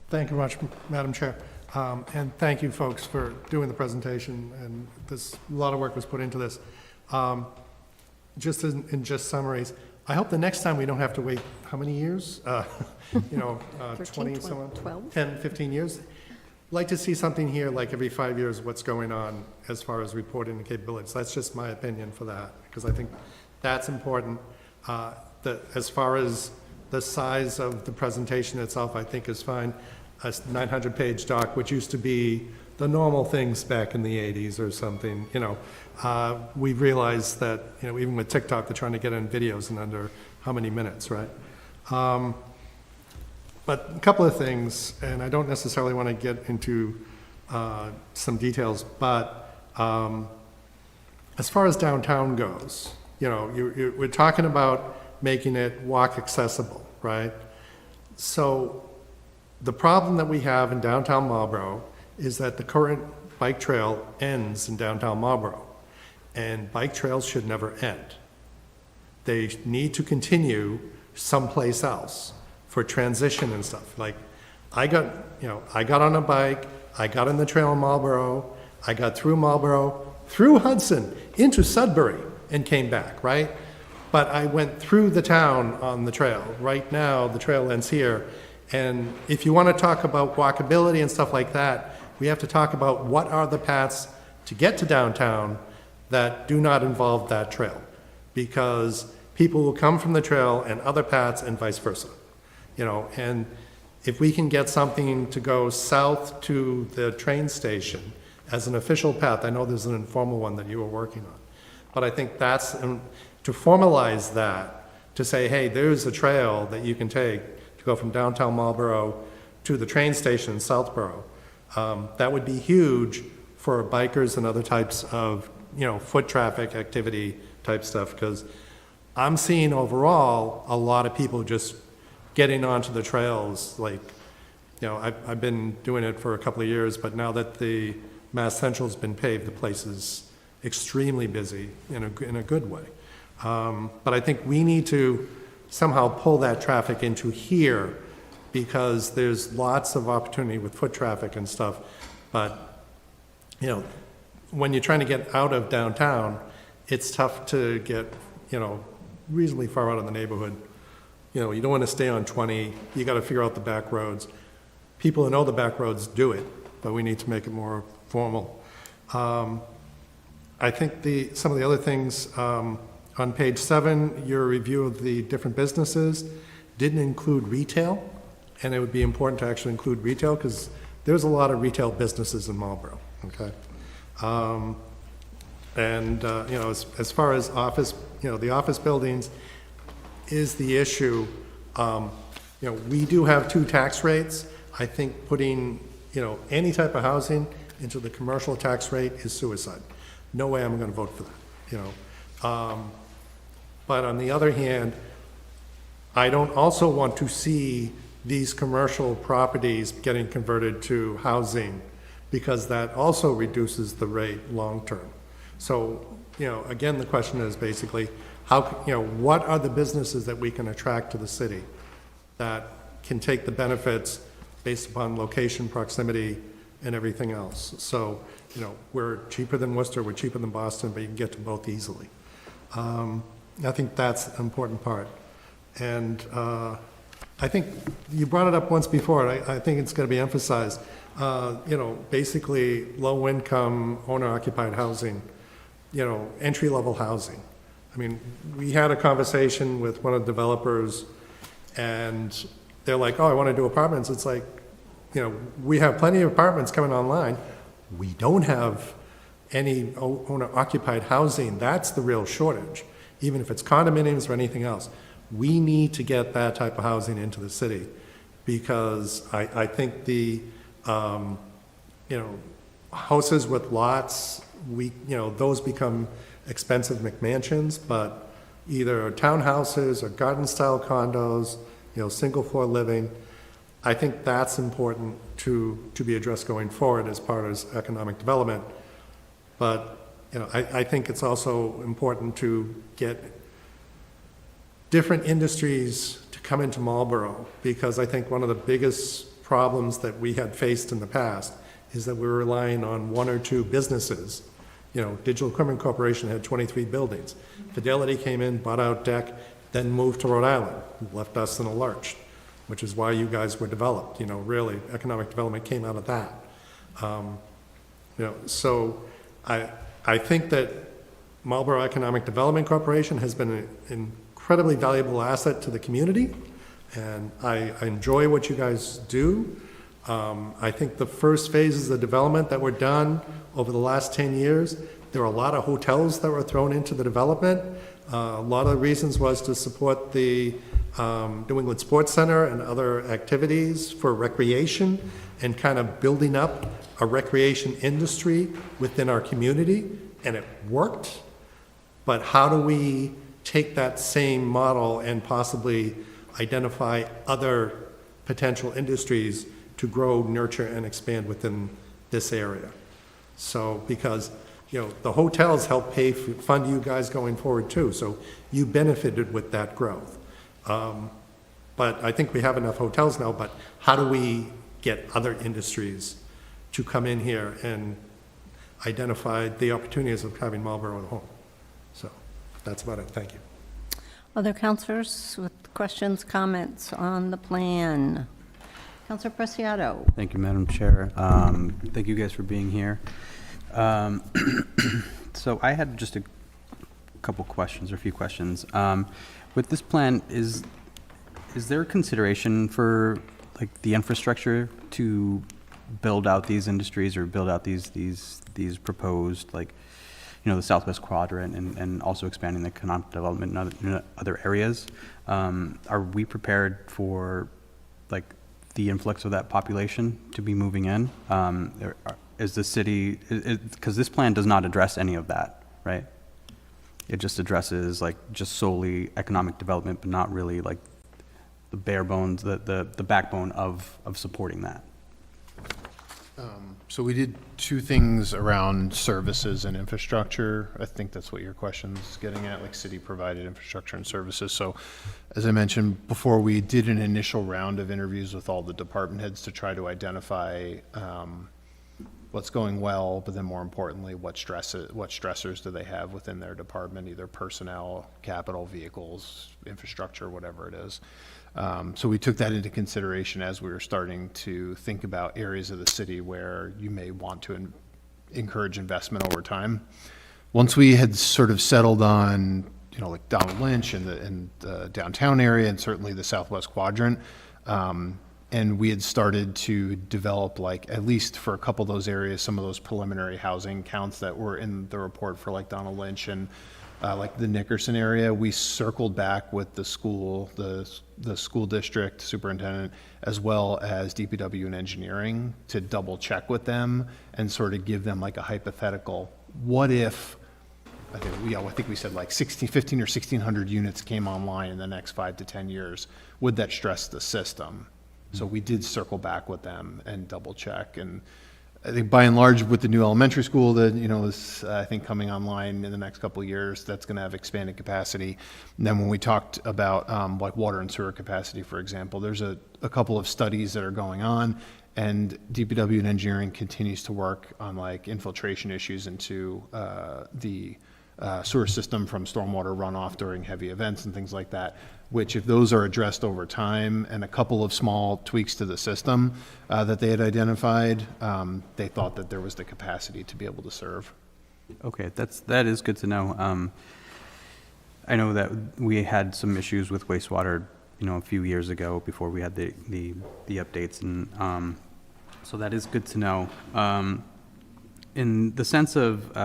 Thank you much, Madam Chair. And thank you, folks, for doing the presentation. And a lot of work was put into this. Just in summaries, I hope the next time we don't have to wait, how many years? 20, 12? 10, 15 years. Like to see something here like every 5 years, what's going on as far as reporting and capabilities. That's just my opinion for that, because I think that's important. As far as the size of the presentation itself, I think is fine. A 900-page doc, which used to be the normal things back in the 80s or something, we realized that, even with TikTok, they're trying to get in videos in under how many minutes, right? But a couple of things, and I don't necessarily want to get into some details, but as far as downtown goes, we're talking about making it walk accessible, right? So the problem that we have in downtown Marlboro is that the current bike trail ends in downtown Marlboro, and bike trails should never end. They need to continue someplace else for transition and stuff. Like, I got on a bike, I got on the trail in Marlboro, I got through Marlboro, through Hudson, into Sudbury, and came back, right? But I went through the town on the trail. Right now, the trail ends here. And if you want to talk about walkability and stuff like that, we have to talk about what are the paths to get to downtown that do not involve that trail. Because people will come from the trail and other paths and vice versa. And if we can get something to go south to the train station as an official path, I know there's an informal one that you were working on, but I think that's, to formalize that, to say, hey, there's a trail that you can take to go from downtown Marlboro to the train station in Southborough. That would be huge for bikers and other types of, foot traffic activity type stuff, because I'm seeing overall a lot of people just getting onto the trails. Like, I've been doing it for a couple of years, but now that the Mass Central's been paved, the place is extremely busy in a good way. But I think we need to somehow pull that traffic into here, because there's lots of opportunity with foot traffic and stuff. But, you know, when you're trying to get out of downtown, it's tough to get, you know, reasonably far out of the neighborhood. You know, you don't want to stay on 20, you got to figure out the back roads. People who know the back roads do it, but we need to make it more formal. I think some of the other things, on page 7, your review of the different businesses didn't include retail, and it would be important to actually include retail, because there's a lot of retail businesses in Marlboro, okay? You know, as far as office, you know, the office buildings is the issue. You know, we do have 2 tax rates. I think putting, you know, any type of housing into the commercial tax rate is suicide. No way I'm going to vote for that, you know. But on the other hand, I don't also want to see these commercial properties getting converted to housing, because that also reduces the rate long-term. So, you know, again, the question is basically, how, you know, what are the businesses that we can attract to the city that can take the benefits based upon location, proximity, and everything else? So, you know, we're cheaper than Worcester, we're cheaper than Boston, but you can get to both easily. I think that's an important part. And I think you brought it up once before, and I think it's going to be emphasized. You know, basically low-income, owner-occupied housing, you know, entry-level housing. I mean, we had a conversation with one of the developers, and they're like, oh, I want to do apartments. It's like, you know, we have plenty of apartments coming online. We don't have any owner-occupied housing. That's the real shortage, even if it's condominiums or anything else. We need to get that type of housing into the city, because I think the, you know, houses with lots, you know, those become expensive McMansions, but either townhouses or garden-style condos, you know, single-floor living, I think that's important to be addressed going forward as part of economic development. But, you know, I think it's also important to get different industries to come into Marlboro, because I think one of the biggest problems that we had faced in the past is that we were relying on 1 or 2 businesses. You know, Digital Equipment Corporation had 23 buildings. Fidelity came in, bought out DEC, then moved to Rhode Island, left us in a lurch, which is why you guys were developed. You know, really, economic development came out of that. You know, so I think that Marlboro Economic Development Corporation has been an incredibly valuable asset to the community, and I enjoy what you guys do. I think the first phases of development that were done over the last 10 years, there were a lot of hotels that were thrown into the development. A lot of the reasons was to support the New England Sports Center and other activities for recreation, and kind of building up a recreation industry within our community, and it worked. But how do we take that same model and possibly identify other potential industries to grow, nurture, and expand within this area? So, because, you know, the hotels help fund you guys going forward too, so you benefited with that growth. But I think we have enough hotels now, but how do we get other industries to come in here and identify the opportunities of having Marlboro at home? So that's about it. Thank you. Other councilors with questions, comments on the plan? Councilor Preciado. Thank you, Madam Chair. Thank you guys for being here. So I had just a couple questions, or a few questions. With this plan, is there consideration for like the infrastructure to build out these industries, or build out these proposed, like, you know, the Southwest Quadrant, and also expanding the economic development in other areas? Are we prepared for like the influx of that population to be moving in? Is the city, because this plan does not address any of that, right? It just addresses like just solely economic development, but not really like the bare bones, the backbone of supporting that. So we did two things around services and infrastructure. I think that's what your question's getting at, like city-provided infrastructure and services. So as I mentioned before, we did an initial round of interviews with all the department heads to try to identify what's going well, but then more importantly, what stressors do they have within their department, either personnel, capital, vehicles, infrastructure, whatever it is. So we took that into consideration as we were starting to think about areas of the city where you may want to encourage investment over time. Once we had sort of settled on, like Donald Lynch and the downtown area and certainly the Southwest Quadrant, and we had started to develop, like, at least for a couple of those areas, some of those preliminary housing counts that were in the report for like Donald Lynch and like the Nickerson area. We circled back with the school, the school district superintendent, as well as DPW and engineering to double check with them and sort of give them like a hypothetical. What if, I think we said like 15 or 1,600 units came online in the next 5 to 10 years. Would that stress the system? So we did circle back with them and double check. And I think by and large with the new elementary school that, is I think coming online in the next couple of years, that's going to have expanded capacity. And then when we talked about like water and sewer capacity, for example, there's a couple of studies that are going on, and DPW and engineering continues to work on like infiltration issues into the sewer system from stormwater runoff during heavy events and things like that, which if those are addressed over time and a couple of small tweaks to the system that they had identified, they thought that there was the capacity to be able to serve. Okay, that is good to know. I know that we had some issues with wastewater, a few years ago before we had the updates, and so that is good to know. In the sense of,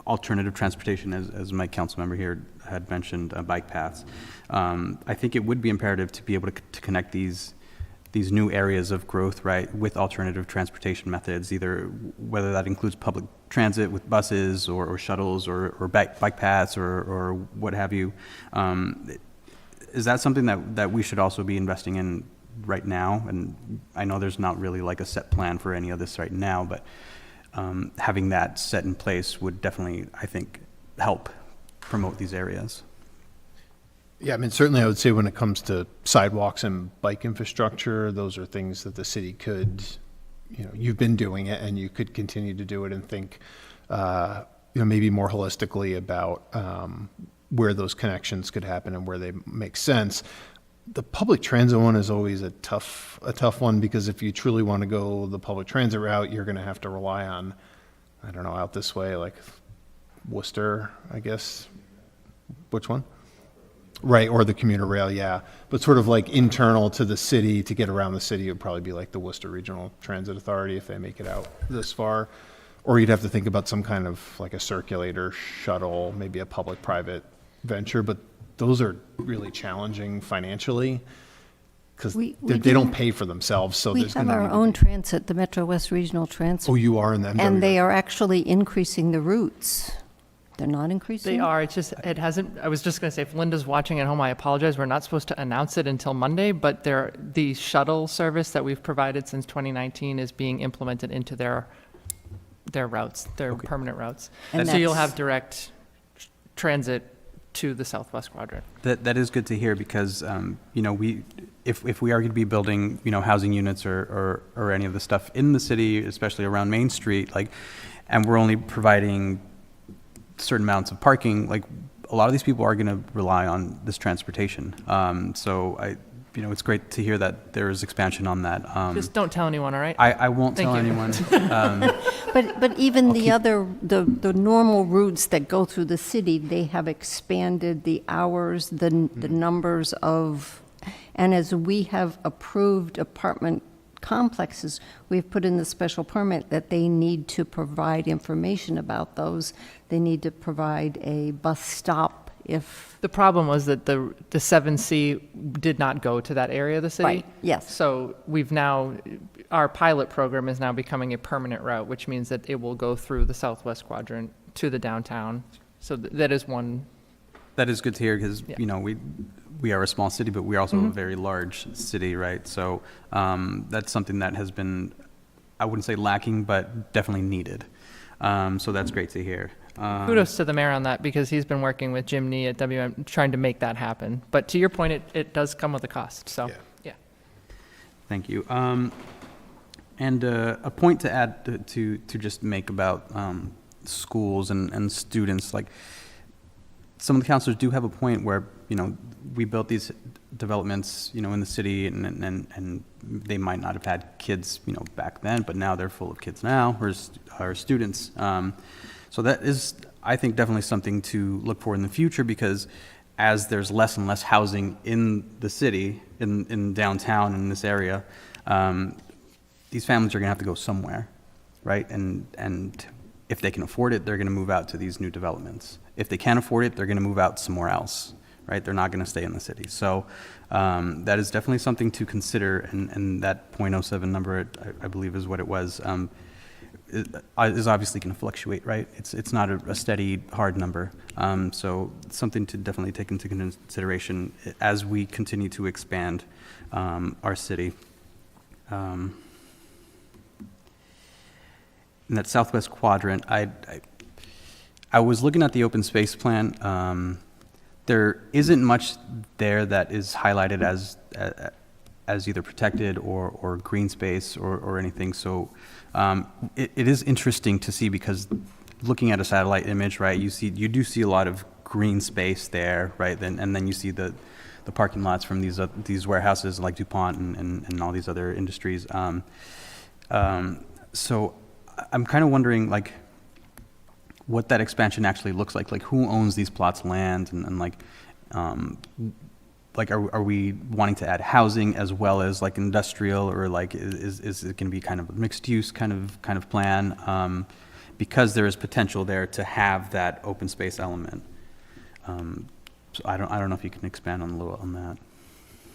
alternative transportation, as my council member here had mentioned, bike paths. I think it would be imperative to be able to connect these new areas of growth, right, with alternative transportation methods, either whether that includes public transit with buses or shuttles or bike paths or what have you. Is that something that we should also be investing in right now? And I know there's not really like a set plan for any of this right now, but having that set in place would definitely, I think, help promote these areas. Yeah, I mean, certainly I would say when it comes to sidewalks and bike infrastructure, those are things that the city could, you've been doing it and you could continue to do it and think, maybe more holistically about where those connections could happen and where they make sense. The public transit one is always a tough one, because if you truly want to go the public transit route, you're going to have to rely on, I don't know, out this way, like Worcester, I guess. Which one? Right, or the commuter rail, yeah. But sort of like internal to the city, to get around the city, it would probably be like the Worcester Regional Transit Authority if they make it out this far. Or you'd have to think about some kind of like a circulator shuttle, maybe a public-private venture, but those are really challenging financially because they don't pay for themselves. So We there's have going to our own transit, the Metro West Regional Transit. Oh, you are in them, And they are actually increasing the routes. They're not increasing? They are. It's just, it hasn't, I was just going to say, if Linda's watching at home, I apologize. We're not supposed to announce it until Monday, but the shuttle service that we've provided since 2019 is being implemented into their routes, their permanent routes. And So you'll that's- have direct transit to the Southwest Quadrant. That is good to hear, because if we are going to be building housing units or any of the stuff in the city, especially around Main Street, and we're only providing certain amounts of parking, a lot of these people are going to rely on this transportation. So it's great to hear that there is expansion on that. Just don't tell anyone, all right? I won't Thank tell you. anyone. But even the normal routes that go through the city, they have expanded the hours, the numbers of, and as we have approved apartment complexes, we've put in the special permit that they need to provide information about those. They need to provide a bus stop if, The problem was that the 7C did not go to that area of the city. Right, yes. So our pilot program is now becoming a permanent route, which means that it will go through the Southwest Quadrant to the downtown. So that is one. That is good to hear, because Yeah. we are a small city, but we are also a very large city, right? So that's something that has been I wouldn't say lacking, but definitely needed. So that's great to hear. Kudos to the mayor on that, because he's been working with Jim Nee at WM trying to make that happen. But to your point, it does come with a cost. So, yeah. Thank you. And a point to add to just make about schools and students, like some of the counselors do have a point where, you know, we built these developments, you know, in the city, and they might not have had kids, you know, back then, but now they're full of kids now, or students. So that is, I think, definitely something to look for in the future, because as there's less and less housing in the city, in downtown, in this area, these families are going to have to go somewhere, right? And if they can afford it, they're going to move out to these new developments. If they can't afford it, they're going to move out somewhere else, right? They're not going to stay in the city. So that is definitely something to consider, and that .07 number, I believe, is what it was, is obviously going to fluctuate, right? It's not a steady, hard number. So it's something to definitely take into consideration as we continue to expand our city. In that southwest quadrant, I was looking at the open space plan. There isn't much there that is highlighted as either protected or green space or anything. So it is interesting to see, because looking at a satellite image, right, you do see a lot of green space there, right? And then you see the parking lots from these warehouses like DuPont and all these other industries. So I'm kind of wondering, like, what that expansion actually looks like who owns these plots of land, and are we wanting to add housing as well as like industrial, or like is it going to be kind of a mixed use kind of plan, because there is potential there to have that open space element. So I don't know if you can expand on a little on that.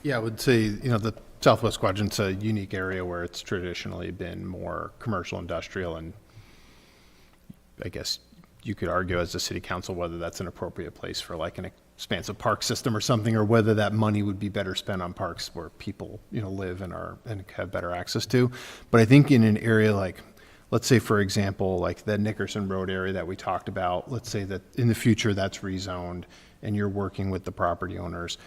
Yeah, I would say, you know, the Southwest Quadrant's a unique area where it's traditionally been more commercial, industrial, and I guess you could argue as a city council whether that's an appropriate place for like an expansive park system or something, or whether that money would be better spent on parks where people, you know, live and have better access to. But I think in an area like, let's say, for example, like the Nickerson Road area that we talked about, let's say that in the future that's rezoned and you're working with the property owners,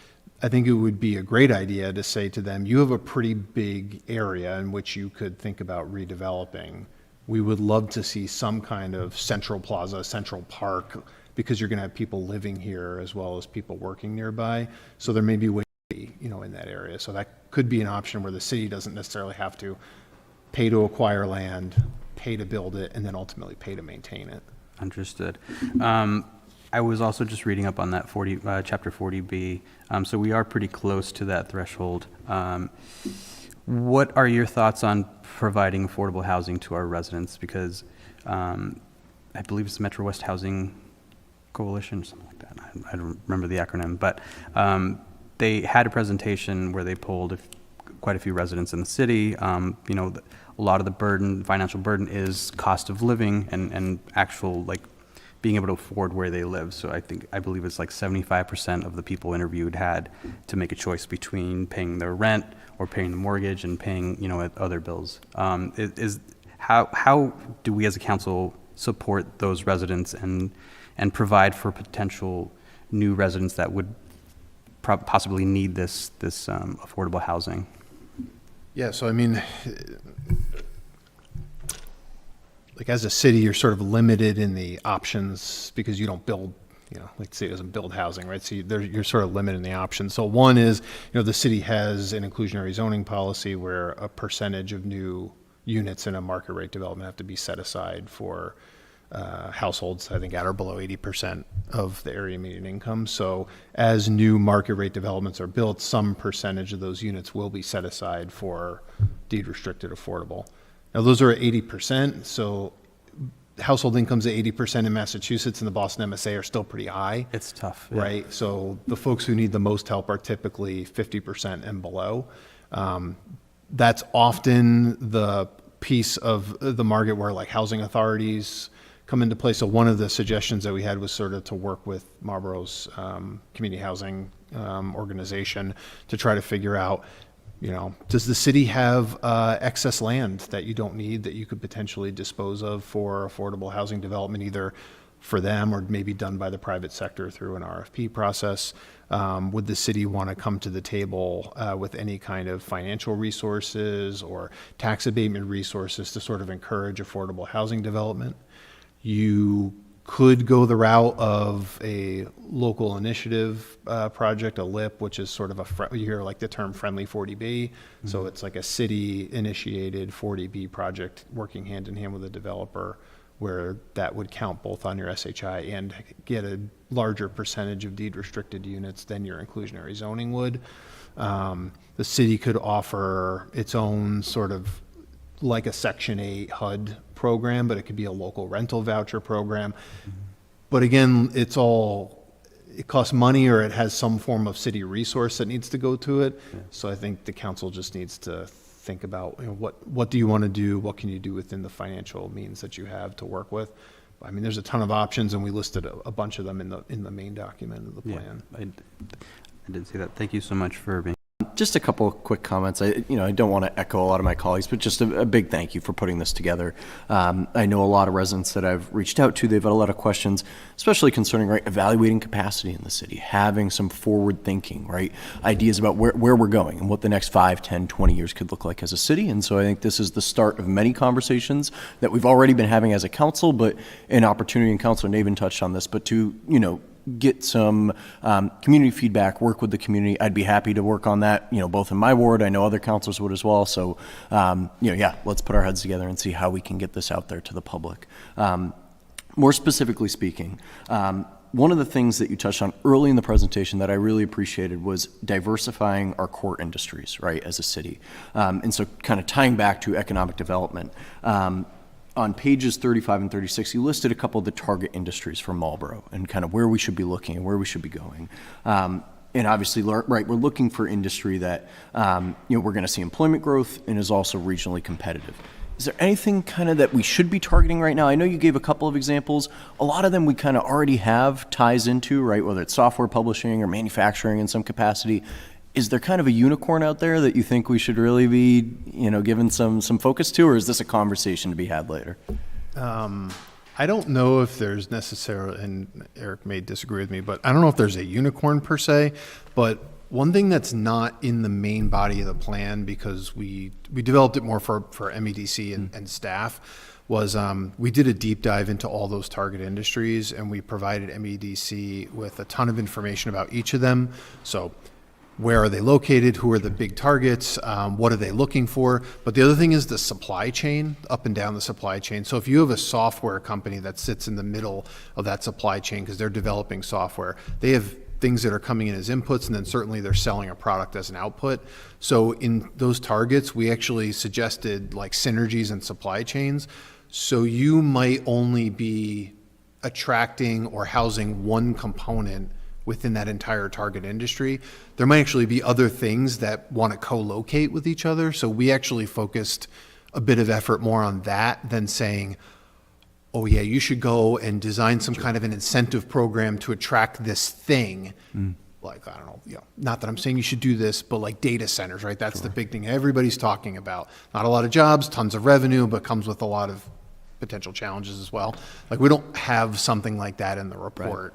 I think it would be a great idea to say to them, you have a pretty big area in which you could think about redeveloping. We would love to see some kind of central plaza, central park, because you're going to have people living here as well as people working nearby. So there may be ways, you know, in that area. So that could be an option where the city doesn't necessarily have to pay to acquire land, pay to build it, and then ultimately pay to maintain it. Understood. I was also just reading up on that chapter 40B. So we are pretty close to that threshold. What are your thoughts on providing affordable housing to our residents? Because I believe it's Metro West Housing Coalition, something like that. I don't remember the acronym, but they had a presentation where they polled quite a few residents in the city. You know, a lot of the financial burden is cost of living and actual, like, being able to afford where they live. So I believe it's like 75% of the people interviewed had to make a choice between paying their rent or paying the mortgage and paying, you know, other bills. How do we as a council support those residents and provide for potential new residents that would possibly need this affordable housing? Yeah, so I mean, like as a city, you're sort of limited in the options because you don't build, you know, like the city doesn't build housing, right? So you're sort of limited in the options. So one is, you know, the city has an inclusionary zoning policy where a percentage of new units in a market rate development have to be set aside for households, I think, at or below 80% of the area median income. So as new market rate developments are built, some percentage of those units will be set aside for deed restricted affordable. Now those are at 80%, so household incomes at 80% in Massachusetts and the Boston MSA are still pretty high. It's tough. Yeah. Right? So the folks who need the most help are typically 50% and below. That's often the piece of the market where like housing authorities come into play. So one of the suggestions that we had was sort of to work with Marlboro's community housing organization to try to figure out, does the city have excess land that you don't need that you could potentially dispose of for affordable housing development, either for them or maybe done by the private sector through an RFP process? Would the city want to come to the table with any kind of financial resources or tax abatement resources to sort of encourage affordable housing development? You could go the route of a local initiative project, a LIP, which is sort of you hear like the term friendly 40B. So it's like a city initiated 40B project working hand in hand with a developer, where that would count both on your SHI and get a larger percentage of deed restricted units than your inclusionary zoning would. The city could offer its own sort of like a Section 8 HUD program, but it could be a local rental voucher program. But again, it costs money, or it has some form of city resource that needs to go to it. So I think the council just needs to think about, what do you want to do? What can you do within the financial means that you have to work with? I mean, there's a ton of options, and we listed a bunch of them in the main document of the plan. I did see that. Thank you so much for being. Just a couple of quick comments. I don't want to echo a lot of my colleagues, but just a big thank you for putting this together. I know a lot of residents that I've reached out to, they've had a lot of questions, especially concerning, evaluating capacity in the city, having some forward thinking, ideas about where we're going and what the next 5, 10, 20 years could look like as a city. And so I think this is the start of many conversations that we've already been having as a council, but an opportunity, and Councilor Navin touched on this, but to, get some community feedback, work with the community. I'd be happy to work on that, both in my ward. I know other councils would as well. So, let's put our heads together and see how we can get this out there to the public. More specifically speaking, one of the things that you touched on early in the presentation that I really appreciated was diversifying our core industries, as a city. And so kind of tying back to economic development, on pages 35 and 36, you listed a couple of the target industries for Marlboro and kind of where we should be looking and where we should be going. And obviously, we're looking for industry that, we're going to see employment growth and is also regionally competitive. Is there anything kind of that we should be targeting right now? I know you gave a couple of examples. A lot of them we kind of already have ties into, whether it's software publishing or manufacturing in some capacity. Is there kind of a unicorn out there that you think we should really be, giving some focus to, or is this a conversation to be had later? I don't know if there's necessarily, and Eric may disagree with me, but I don't know if there's a unicorn per se. But one thing that's not in the main body of the plan, because we developed it more for MEDC and staff, was we did a deep dive into all those target industries, and we provided MEDC with a ton of information about each of them. So where are they located? Who are the big targets? What are they looking for? But the other thing is the supply chain, up and down the supply chain. So if you have a software company that sits in the middle of that supply chain because they're developing software, they have things that are coming in as inputs, and then certainly they're selling a product as an output. So in those targets, we actually suggested like synergies and supply chains. So you might only be attracting or housing one component within that entire target industry. There might actually be other things that want to co-locate with each other. So we actually focused a bit of effort more on that than saying, oh yeah, you should go and design some kind of an incentive program to attract this thing. Like, I don't know, not that I'm saying you should do this, but like data centers, That's the big thing everybody's talking about. Not a lot of jobs, tons of revenue, but comes with a lot of potential challenges as well. Like, we don't have something like that in the report.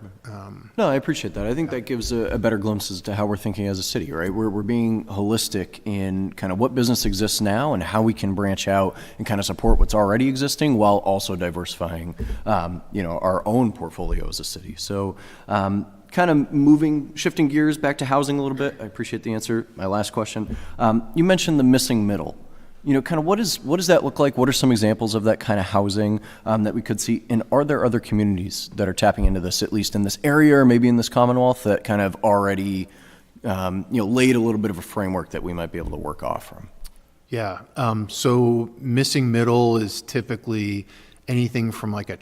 No, I appreciate that. I think that gives a better glimpse as to how we're thinking as a city, We're being holistic in kind of what business exists now and how we can branch out and kind of support what's already existing while also diversifying, our own portfolio as a city. So, kind of shifting gears back to housing a little bit. I appreciate the answer. My last question. You mentioned the missing middle. Kind of what does that look like? What are some examples of that kind of housing that we could see? And are there other communities that are tapping into this, at least in this area or maybe in this Commonwealth, that kind of already, laid a little bit of a framework that we might be able to work off from? Yeah. So missing middle is typically anything from like a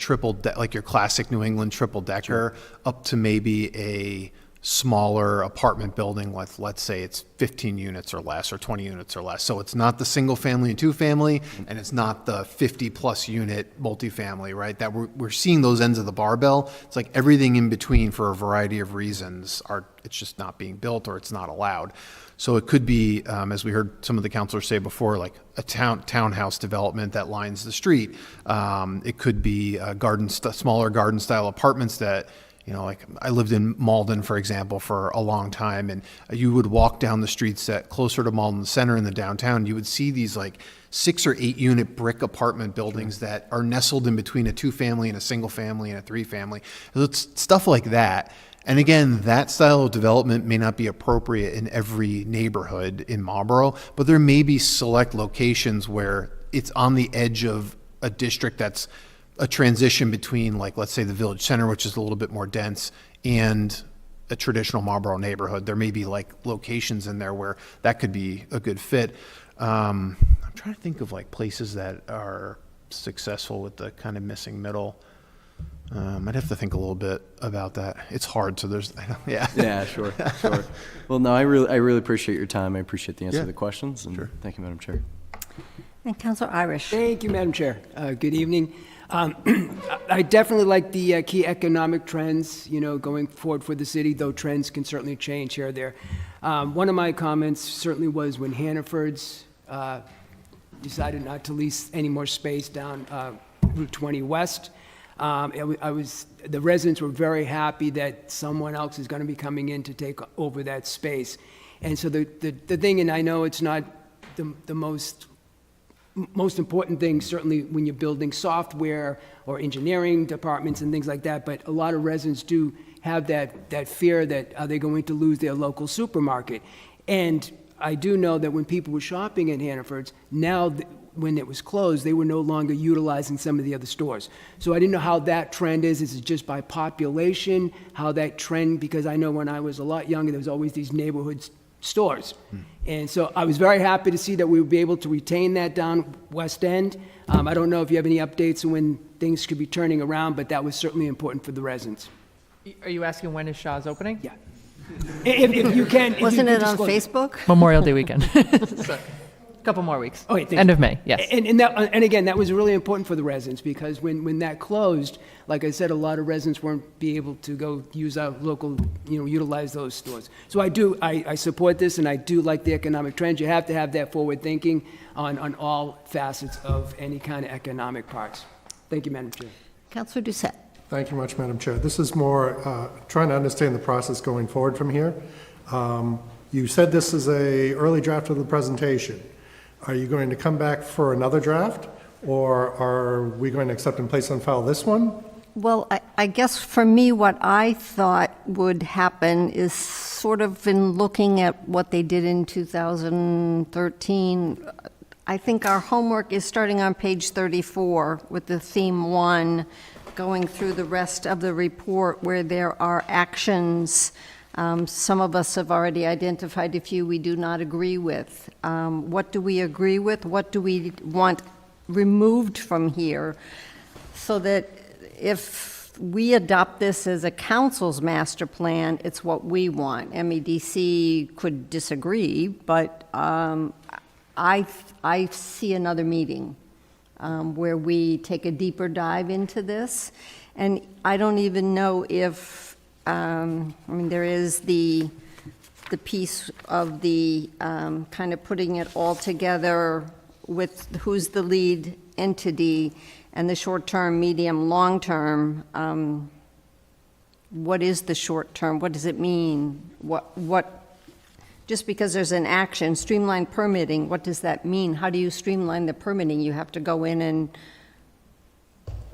like your classic New England triple decker up to maybe a smaller apartment building, let's say it's 15 units or less or 20 units or less. So it's not the single family and two family, and it's not the 50 plus unit multifamily, right? That we're seeing those ends of the barbell. It's like everything in between, for a variety of reasons, it's just not being built or it's not allowed. So it could be, as we heard some of the counselors say before, like a townhouse development that lines the street. It could be smaller garden style apartments that, like I lived in Malden, for example, for a long time, and you would walk down the streets closer to Malden Center in the downtown, you would see these like 6 or 8 unit brick apartment buildings that are nestled in between a 2-family and a single family and a 3-family. It's stuff like that. And again, that style of development may not be appropriate in every neighborhood in Marlboro, but there may be select locations where it's on the edge of a district that's a transition between, like, let's say the Village Center, which is a little bit more dense, and a traditional Marlboro neighborhood. There may be like locations in there where that could be a good fit. I'm trying to think of like places that are successful with the kind of missing middle. I'd have to think a little bit about that. It's hard, so yeah. Yeah, sure. Well, no, I really appreciate your time. I appreciate the answer to the questions, and thank you, Madam Chair. And Councilor Irish. Thank you, Madam Chair. Good evening. I definitely like the key economic trends, going forward for the city, though trends can certainly change here or there. One of my comments certainly was when Hannaford's decided not to lease any more space down Route 20 West. The residents were very happy that someone else is going to be coming in to take over that space. And so the thing, and I know it's not the most important thing, certainly when you're building software or engineering departments and things like that, but a lot of residents do have that fear that are they going to lose their local supermarket. And I do know that when people were shopping at Hannaford's, now when it was closed, they were no longer utilizing some of the other stores. So I didn't know how that trend is. Is it just by population, how that trend, because I know when I was a lot younger, there was always these neighborhood stores. And so I was very happy to see that we would be able to retain that down West End. I don't know if you have any updates on when things could be turning around, but that was certainly important for the residents. Are you asking when is Shaw's opening? Yeah. If you can. Wasn't it on Facebook? Memorial Day weekend. A couple more weeks. Oh, wait, End of May, yes. And again, that was really important for the residents, because when that closed, like I said, a lot of residents weren't be able to go use our local, utilize those stores. So I support this, and I do like the economic trends. You have to have that forward thinking on all facets of any kind of economic parts. Thank you, Madam Chair. Councilor Doucette. Thank you much, Madam Chair. This is more trying to understand the process going forward from here. You said this is an early draft of the presentation. Are you going to come back for another draft, or are we going to accept and place on file this one? Well, I guess for me, what I thought would happen is sort of in looking at what they did in 2013, I think our homework is starting on page 34 with the theme 1, going through the rest of the report where there are actions. Some of us have already identified a few we do not agree with. What do we agree with? What do we want removed from here? So that if we adopt this as a council's master plan, it's what we want. MEDC could disagree, but I see another meeting where we take a deeper dive into this. And I don't even know if there is the piece of the kind of putting it all together with who's the lead entity and the short-term, medium, long-term. What is the short-term? What does it mean? Just because there's an action, streamline permitting, what does that mean? How do you streamline the permitting? You have to go in and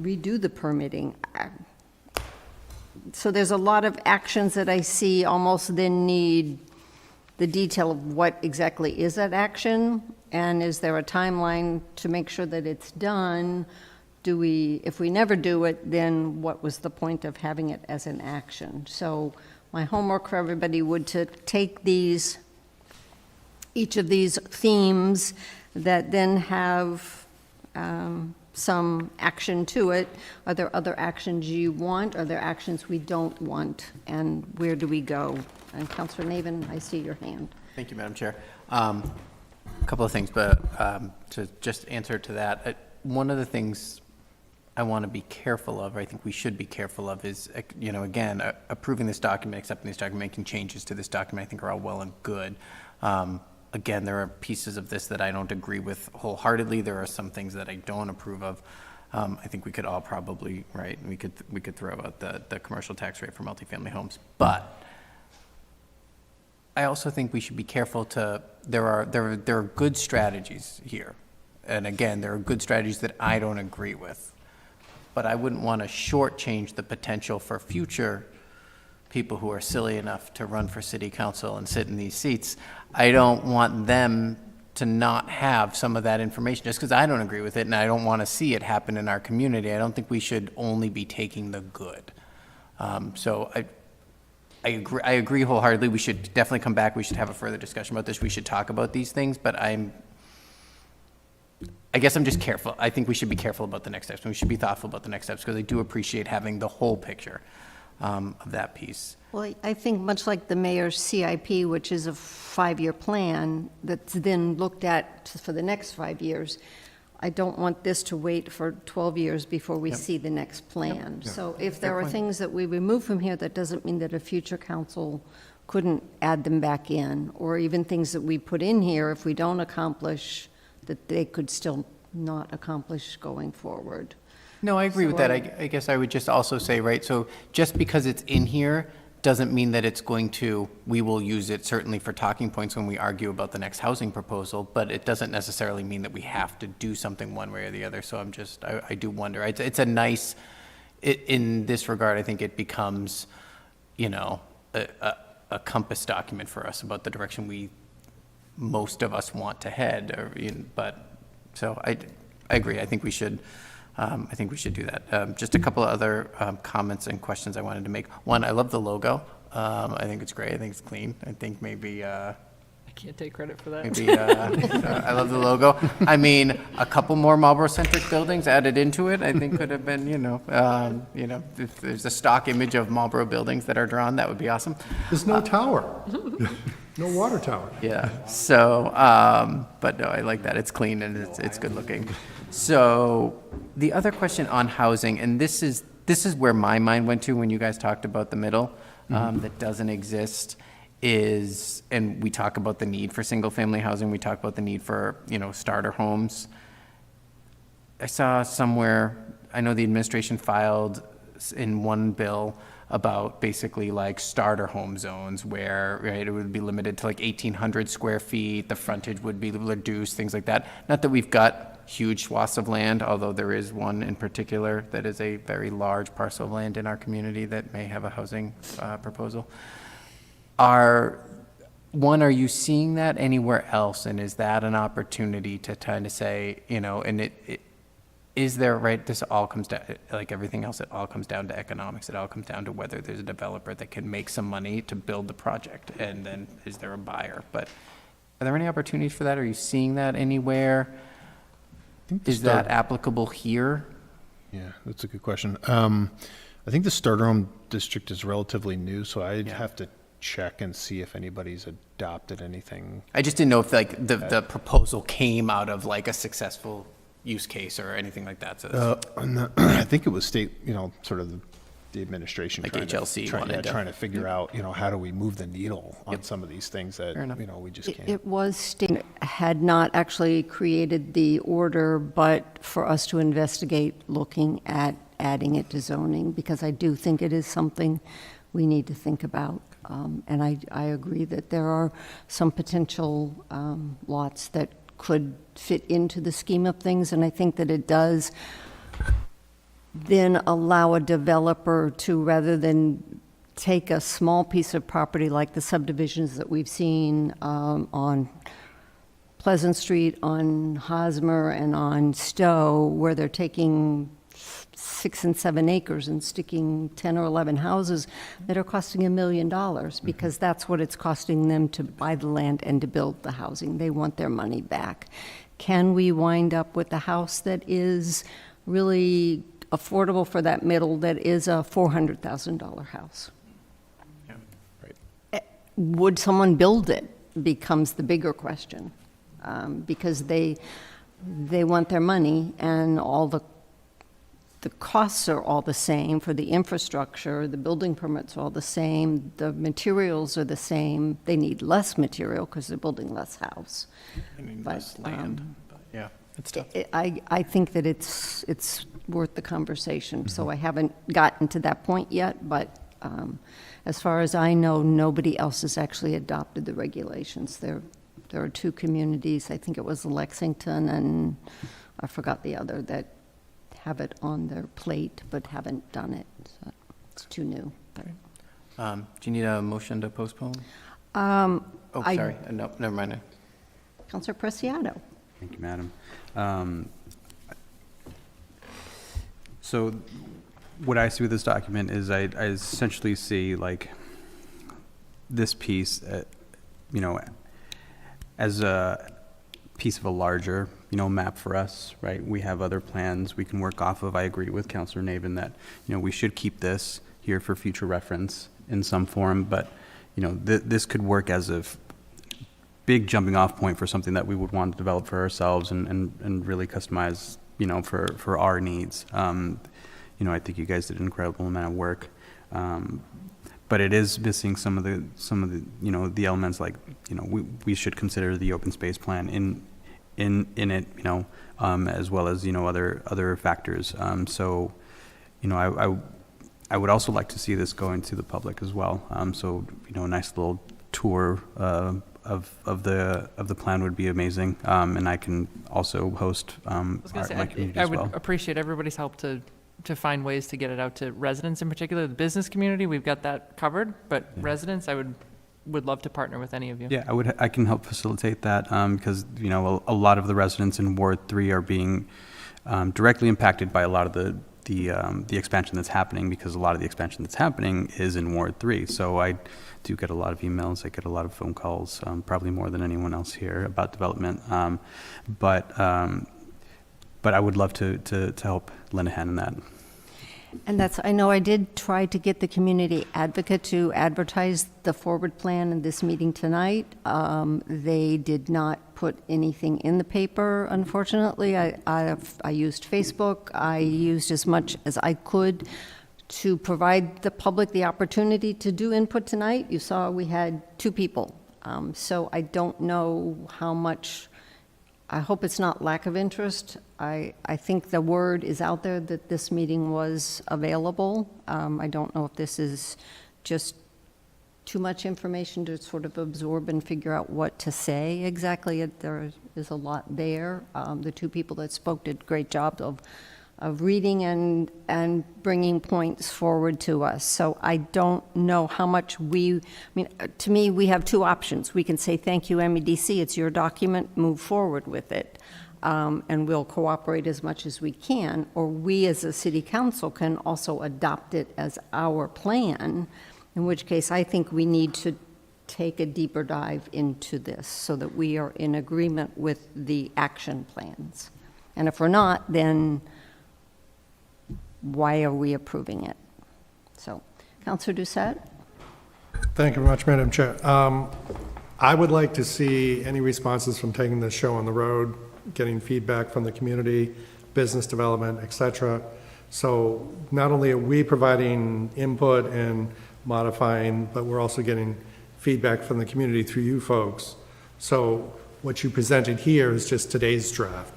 redo the permitting. So there's a lot of actions that I see almost then need the detail of what exactly is that action, and is there a timeline to make sure that it's done? If we never do it, then what was the point of having it as an action? So my homework for everybody would to take each of these themes that then have some action to it. Are there other actions you want? Are there actions we don't want? And where do we go? And Councilor Navin, I see your hand. Thank you, Madam Chair. A couple of things, but to just answer to that, one of the things I want to be careful of, or I think we should be careful of, is, again, approving this document, accepting this document, making changes to this document, I think are all well and good. Again, there are pieces of this that I don't agree with wholeheartedly. There are some things that I don't approve of. I think we could all probably, right, we could throw out the commercial tax rate for multifamily homes. But I also think we should be careful there are good strategies here. And again, there are good strategies that I don't agree with. But I wouldn't want to shortchange the potential for future people who are silly enough to run for city council and sit in these seats. I don't want them to not have some of that information just because I don't agree with it, and I don't want to see it happen in our community. I don't think we should only be taking the good. So I agree wholeheartedly. We should definitely come back. We should have a further discussion about this. We should talk about these things, but I guess I'm just careful. I think we should be careful about the next steps, and we should be thoughtful about the next steps, because I do appreciate having the whole picture of that piece. Well, I think much like the mayor's CIP, which is a 5-year plan that's then looked at for the next 5 years, I don't want this to wait for 12 years before we see the next plan. So if there are things that we remove from here, that doesn't mean that a future council couldn't add them back in, or even things that we put in here, if we don't accomplish, that they could still not accomplish going forward. No, I agree with that. I guess I would just also say, right, so just because it's in here doesn't mean that it's going to, we will use it certainly for talking points when we argue about the next housing proposal, but it doesn't necessarily mean that we have to do something one way or the other. So I do wonder. It's a nice, in this regard, I think it becomes, a compass document for us about the direction most of us want to head. So I agree. I think we should do that. Just a couple of other comments and questions I wanted to make. One, I love the logo. I think it's great. I think it's clean. I think maybe I can't take credit for that. maybe I love the logo. I mean, a couple more Marlboro-centric buildings added into it, I think could have been, if there's a stock image of Marlboro buildings that are drawn, that would be awesome. There's no tower. No water tower. Yeah. So, but no, I like that. It's clean and it's good looking. So the other question on housing, and this is where my mind went to when you guys talked about the middle that doesn't exist, is, and we talk about the need for single family housing. We talk about the need for, starter homes. I saw somewhere, I know the administration filed in one bill about basically like starter home zones where, right, it would be limited to like 1,800 square feet, the frontage would be reduced, things like that. Not that we've got huge swaths of land, although there is one in particular that is a very large parcel of land in our community that may have a housing proposal. Are you seeing that anywhere else, and is that an opportunity to kind of say, and is there, right, this all comes down, like everything else, it all comes down to economics. It all comes down to whether there's a developer that can make some money to build the project, and then is there a buyer? But are there any opportunities for that? Are you seeing that anywhere? Is that applicable here? Yeah, that's a good question. I think the starter home district is relatively new, so I'd have to check and see if anybody's adopted anything. I just didn't know if like the proposal came out of like a successful use case or anything like that. So I think it was state, sort of the administration like trying HLC trying to figure out, how do we move the needle on some of these things that, we just can't. It was state, had not actually created the order, but for us to investigate looking at adding it to zoning, because I do think it is something we need to think about. And I agree that there are some potential lots that could fit into the scheme of things, and I think that it does then allow a developer to, rather than take a small piece of property like the subdivisions that we've seen on Pleasant Street, on Hosmer, and on Stowe, where they're taking 6 and 7 acres and sticking 10 or 11 houses that are costing $1 million, because that's what it's costing them to buy the land and to build the housing. They want their money back. Can we wind up with a house that is really affordable for that middle that is a $400,000 house. Would someone build it becomes the bigger question, because they want their money, and all the costs are all the same for the infrastructure, the building permits are all the same, the materials are the same. They need less material because they're building less house. Less land, but yeah, it's tough. I think that it's worth the conversation, so I haven't gotten to that point yet, but as far as I know, nobody else has actually adopted the regulations. There are two communities, I think it was Lexington and I forgot the other, that have it on their plate but haven't done it. So it's too new. But. Do you need a motion to postpone? Oh, Sorry, no, never mind. Councilor Preciado. Thank you, Madam. So what I see with this document is I essentially see like this piece, as a piece of a larger, map for us, right? We have other plans we can work off of. I agree with Councilor Navin that, we should keep this here for future reference in some form, but, this could work as a big jumping off point for something that we would want to develop for ourselves and really customize, for our needs. I think you guys did an incredible amount of work, but it is missing some of the the elements, like we should consider the open space plan in it, as well as other factors. So I would also like to see this going to the public as well. So a nice little tour of the plan would be amazing, and I can also host my community I as would well. appreciate everybody's help to find ways to get it out to residents in particular. The business community, we've got that covered, but residents, I would love to partner with any of you. Yeah, I can help facilitate that, because a lot of the residents in Ward 3 are being directly impacted by a lot of the expansion that's happening, because a lot of the expansion that's happening is in Ward 3. So I do get a lot of emails, I get a lot of phone calls, probably more than anyone else here about development. But I would love to help lend a hand in that. And I know I did try to get the community advocate to advertise the forward plan in this meeting tonight. They did not put anything in the paper, unfortunately. I used Facebook. I used as much as I could to provide the public the opportunity to do input tonight. You saw we had 2 people. So I don't know how much. I hope it's not lack of interest. I think the word is out there that this meeting was available. I don't know if this is just too much information to sort of absorb and figure out what to say exactly. There is a lot there. The 2 people that spoke did a great job of reading and bringing points forward to us. So I don't know how much to me, we have 2 options. We can say, thank you, MEDC, it's your document, move forward with it, and we'll cooperate as much as we can, or we as a city council can also adopt it as our plan, in which case I think we need to take a deeper dive into this so that we are in agreement with the action plans. And if we're not, then why are we approving it? So, Councilor Doucette? Thank you very much, Madam Chair. I would like to see any responses from taking this show on the road, getting feedback from the community, business development, et cetera. So not only are we providing input and modifying, but we're also getting feedback from the community through you folks. So what you presented here is just today's draft.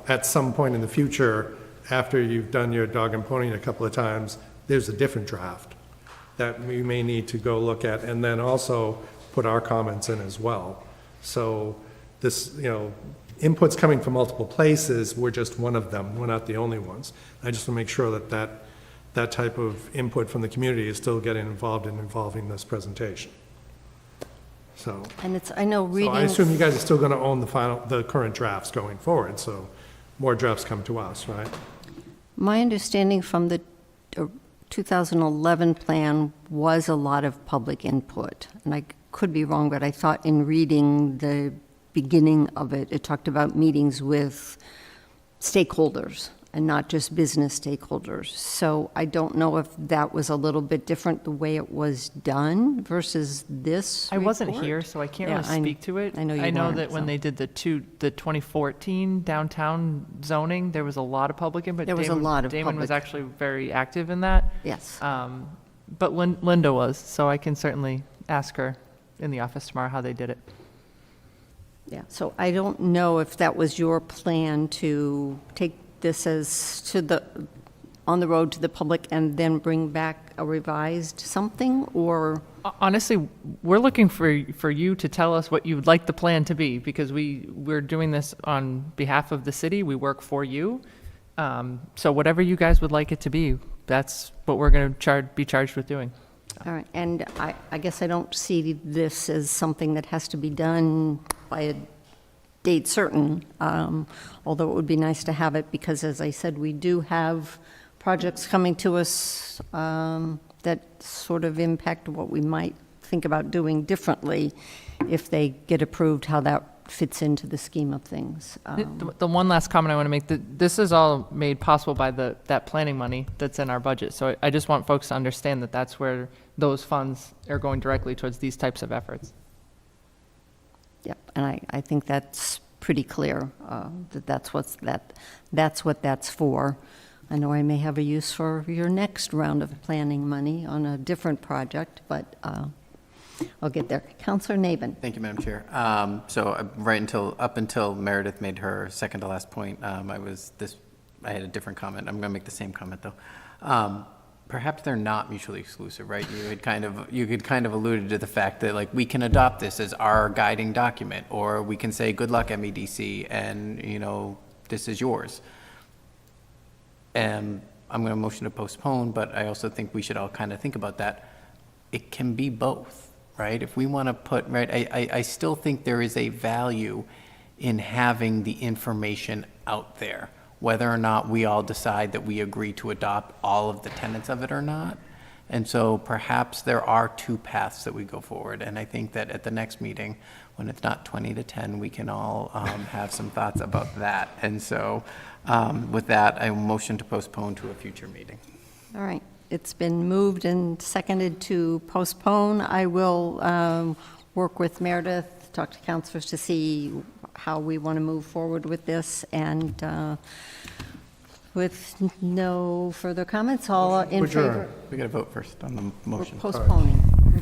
At some point in the future, after you've done your dog and pony a couple of times, there's a different draft that we may need to go look at, and then also put our comments in as well. So this, input's coming from multiple places, we're just one of them, we're not the only ones. I just want to make sure that type of input from the community is still getting involved in involving this presentation. So, And I know reading. so I assume you guys are still going to own the current drafts going forward, so more drafts come to us, right? My understanding from the 2011 plan was a lot of public input, and I could be wrong, but I thought in reading the beginning of it, it talked about meetings with stakeholders. and not just business stakeholders. So I don't know if that was a little bit different, the way it was done versus this I wasn't report. here, so I can't Yeah, really speak to it. I know you I know weren't, that when so. they did the 2014 downtown zoning, there was a lot of public input. There was a lot of Damon was public- actually very active in that. Yes. But Linda was, so I can certainly ask her in the office tomorrow how they did it. Yeah, so I don't know if that was your plan to take this as on the road to the public and then bring back a revised something, or? Honestly, we're looking for you to tell us what you would like the plan to be, because we're doing this on behalf of the city. We work for you. So whatever you guys would like it to be, that's what we're going to be charged with doing. All right, and I guess I don't see this as something that has to be done by a date certain, although it would be nice to have it, because as I said, we do have projects coming to us that sort of impact what we might think about doing differently if they get approved, how that fits into the scheme of things. The one last comment I want to make, this is all made possible by that planning money that's in our budget. So I just want folks to understand that that's where those funds are going directly towards these types of efforts. Yep, and I think that's pretty clear, that that's what that's for. I know I may have a use for your next round of planning money on a different project, but I'll get there. Councillor Nabin. Thank you, Madam Chair. Up until Meredith made her second to last point, I had a different comment. I'm going to make the same comment though. Perhaps they're not mutually exclusive, right? You had kind of alluded to the fact that like we can adopt this as our guiding document, or we can say good luck MEDC, and this is yours. And I'm going to motion to postpone, but I also think we should all kind of think about that. It can be both, right? If we want to put, right, I still think there is a value in having the information out there, whether or not we all decide that we agree to adopt all of the tenets of it or not. And so perhaps there are two paths that we go forward. And I think that at the next meeting, when it's not 20 to 10, we can all have some thoughts about that. And so with that, I motion to postpone to a future meeting. All right, it's been moved and seconded to postpone. I will work with Meredith, talk to councilors to see how we want to move forward with this, and with no further comments, all in favor? We got to vote first on the motion. Postponing.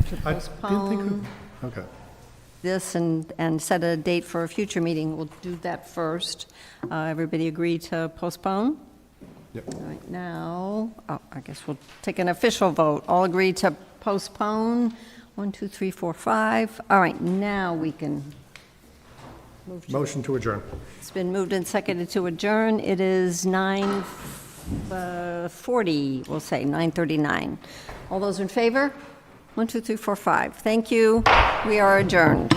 To I didn't postpone think okay. this and set a date for a future meeting. We'll do that first. Everybody agree to postpone? Yep. All right, now, I guess we'll take an official vote. All agree to postpone? 1, 2, 3, 4, 5. All right, now we can move to. Motion to adjourn. It's been moved and seconded to adjourn. It is 9:40, we'll say, 9:39. All those in favor? 1, 2, 3, 4, 5. Thank you. We are adjourned.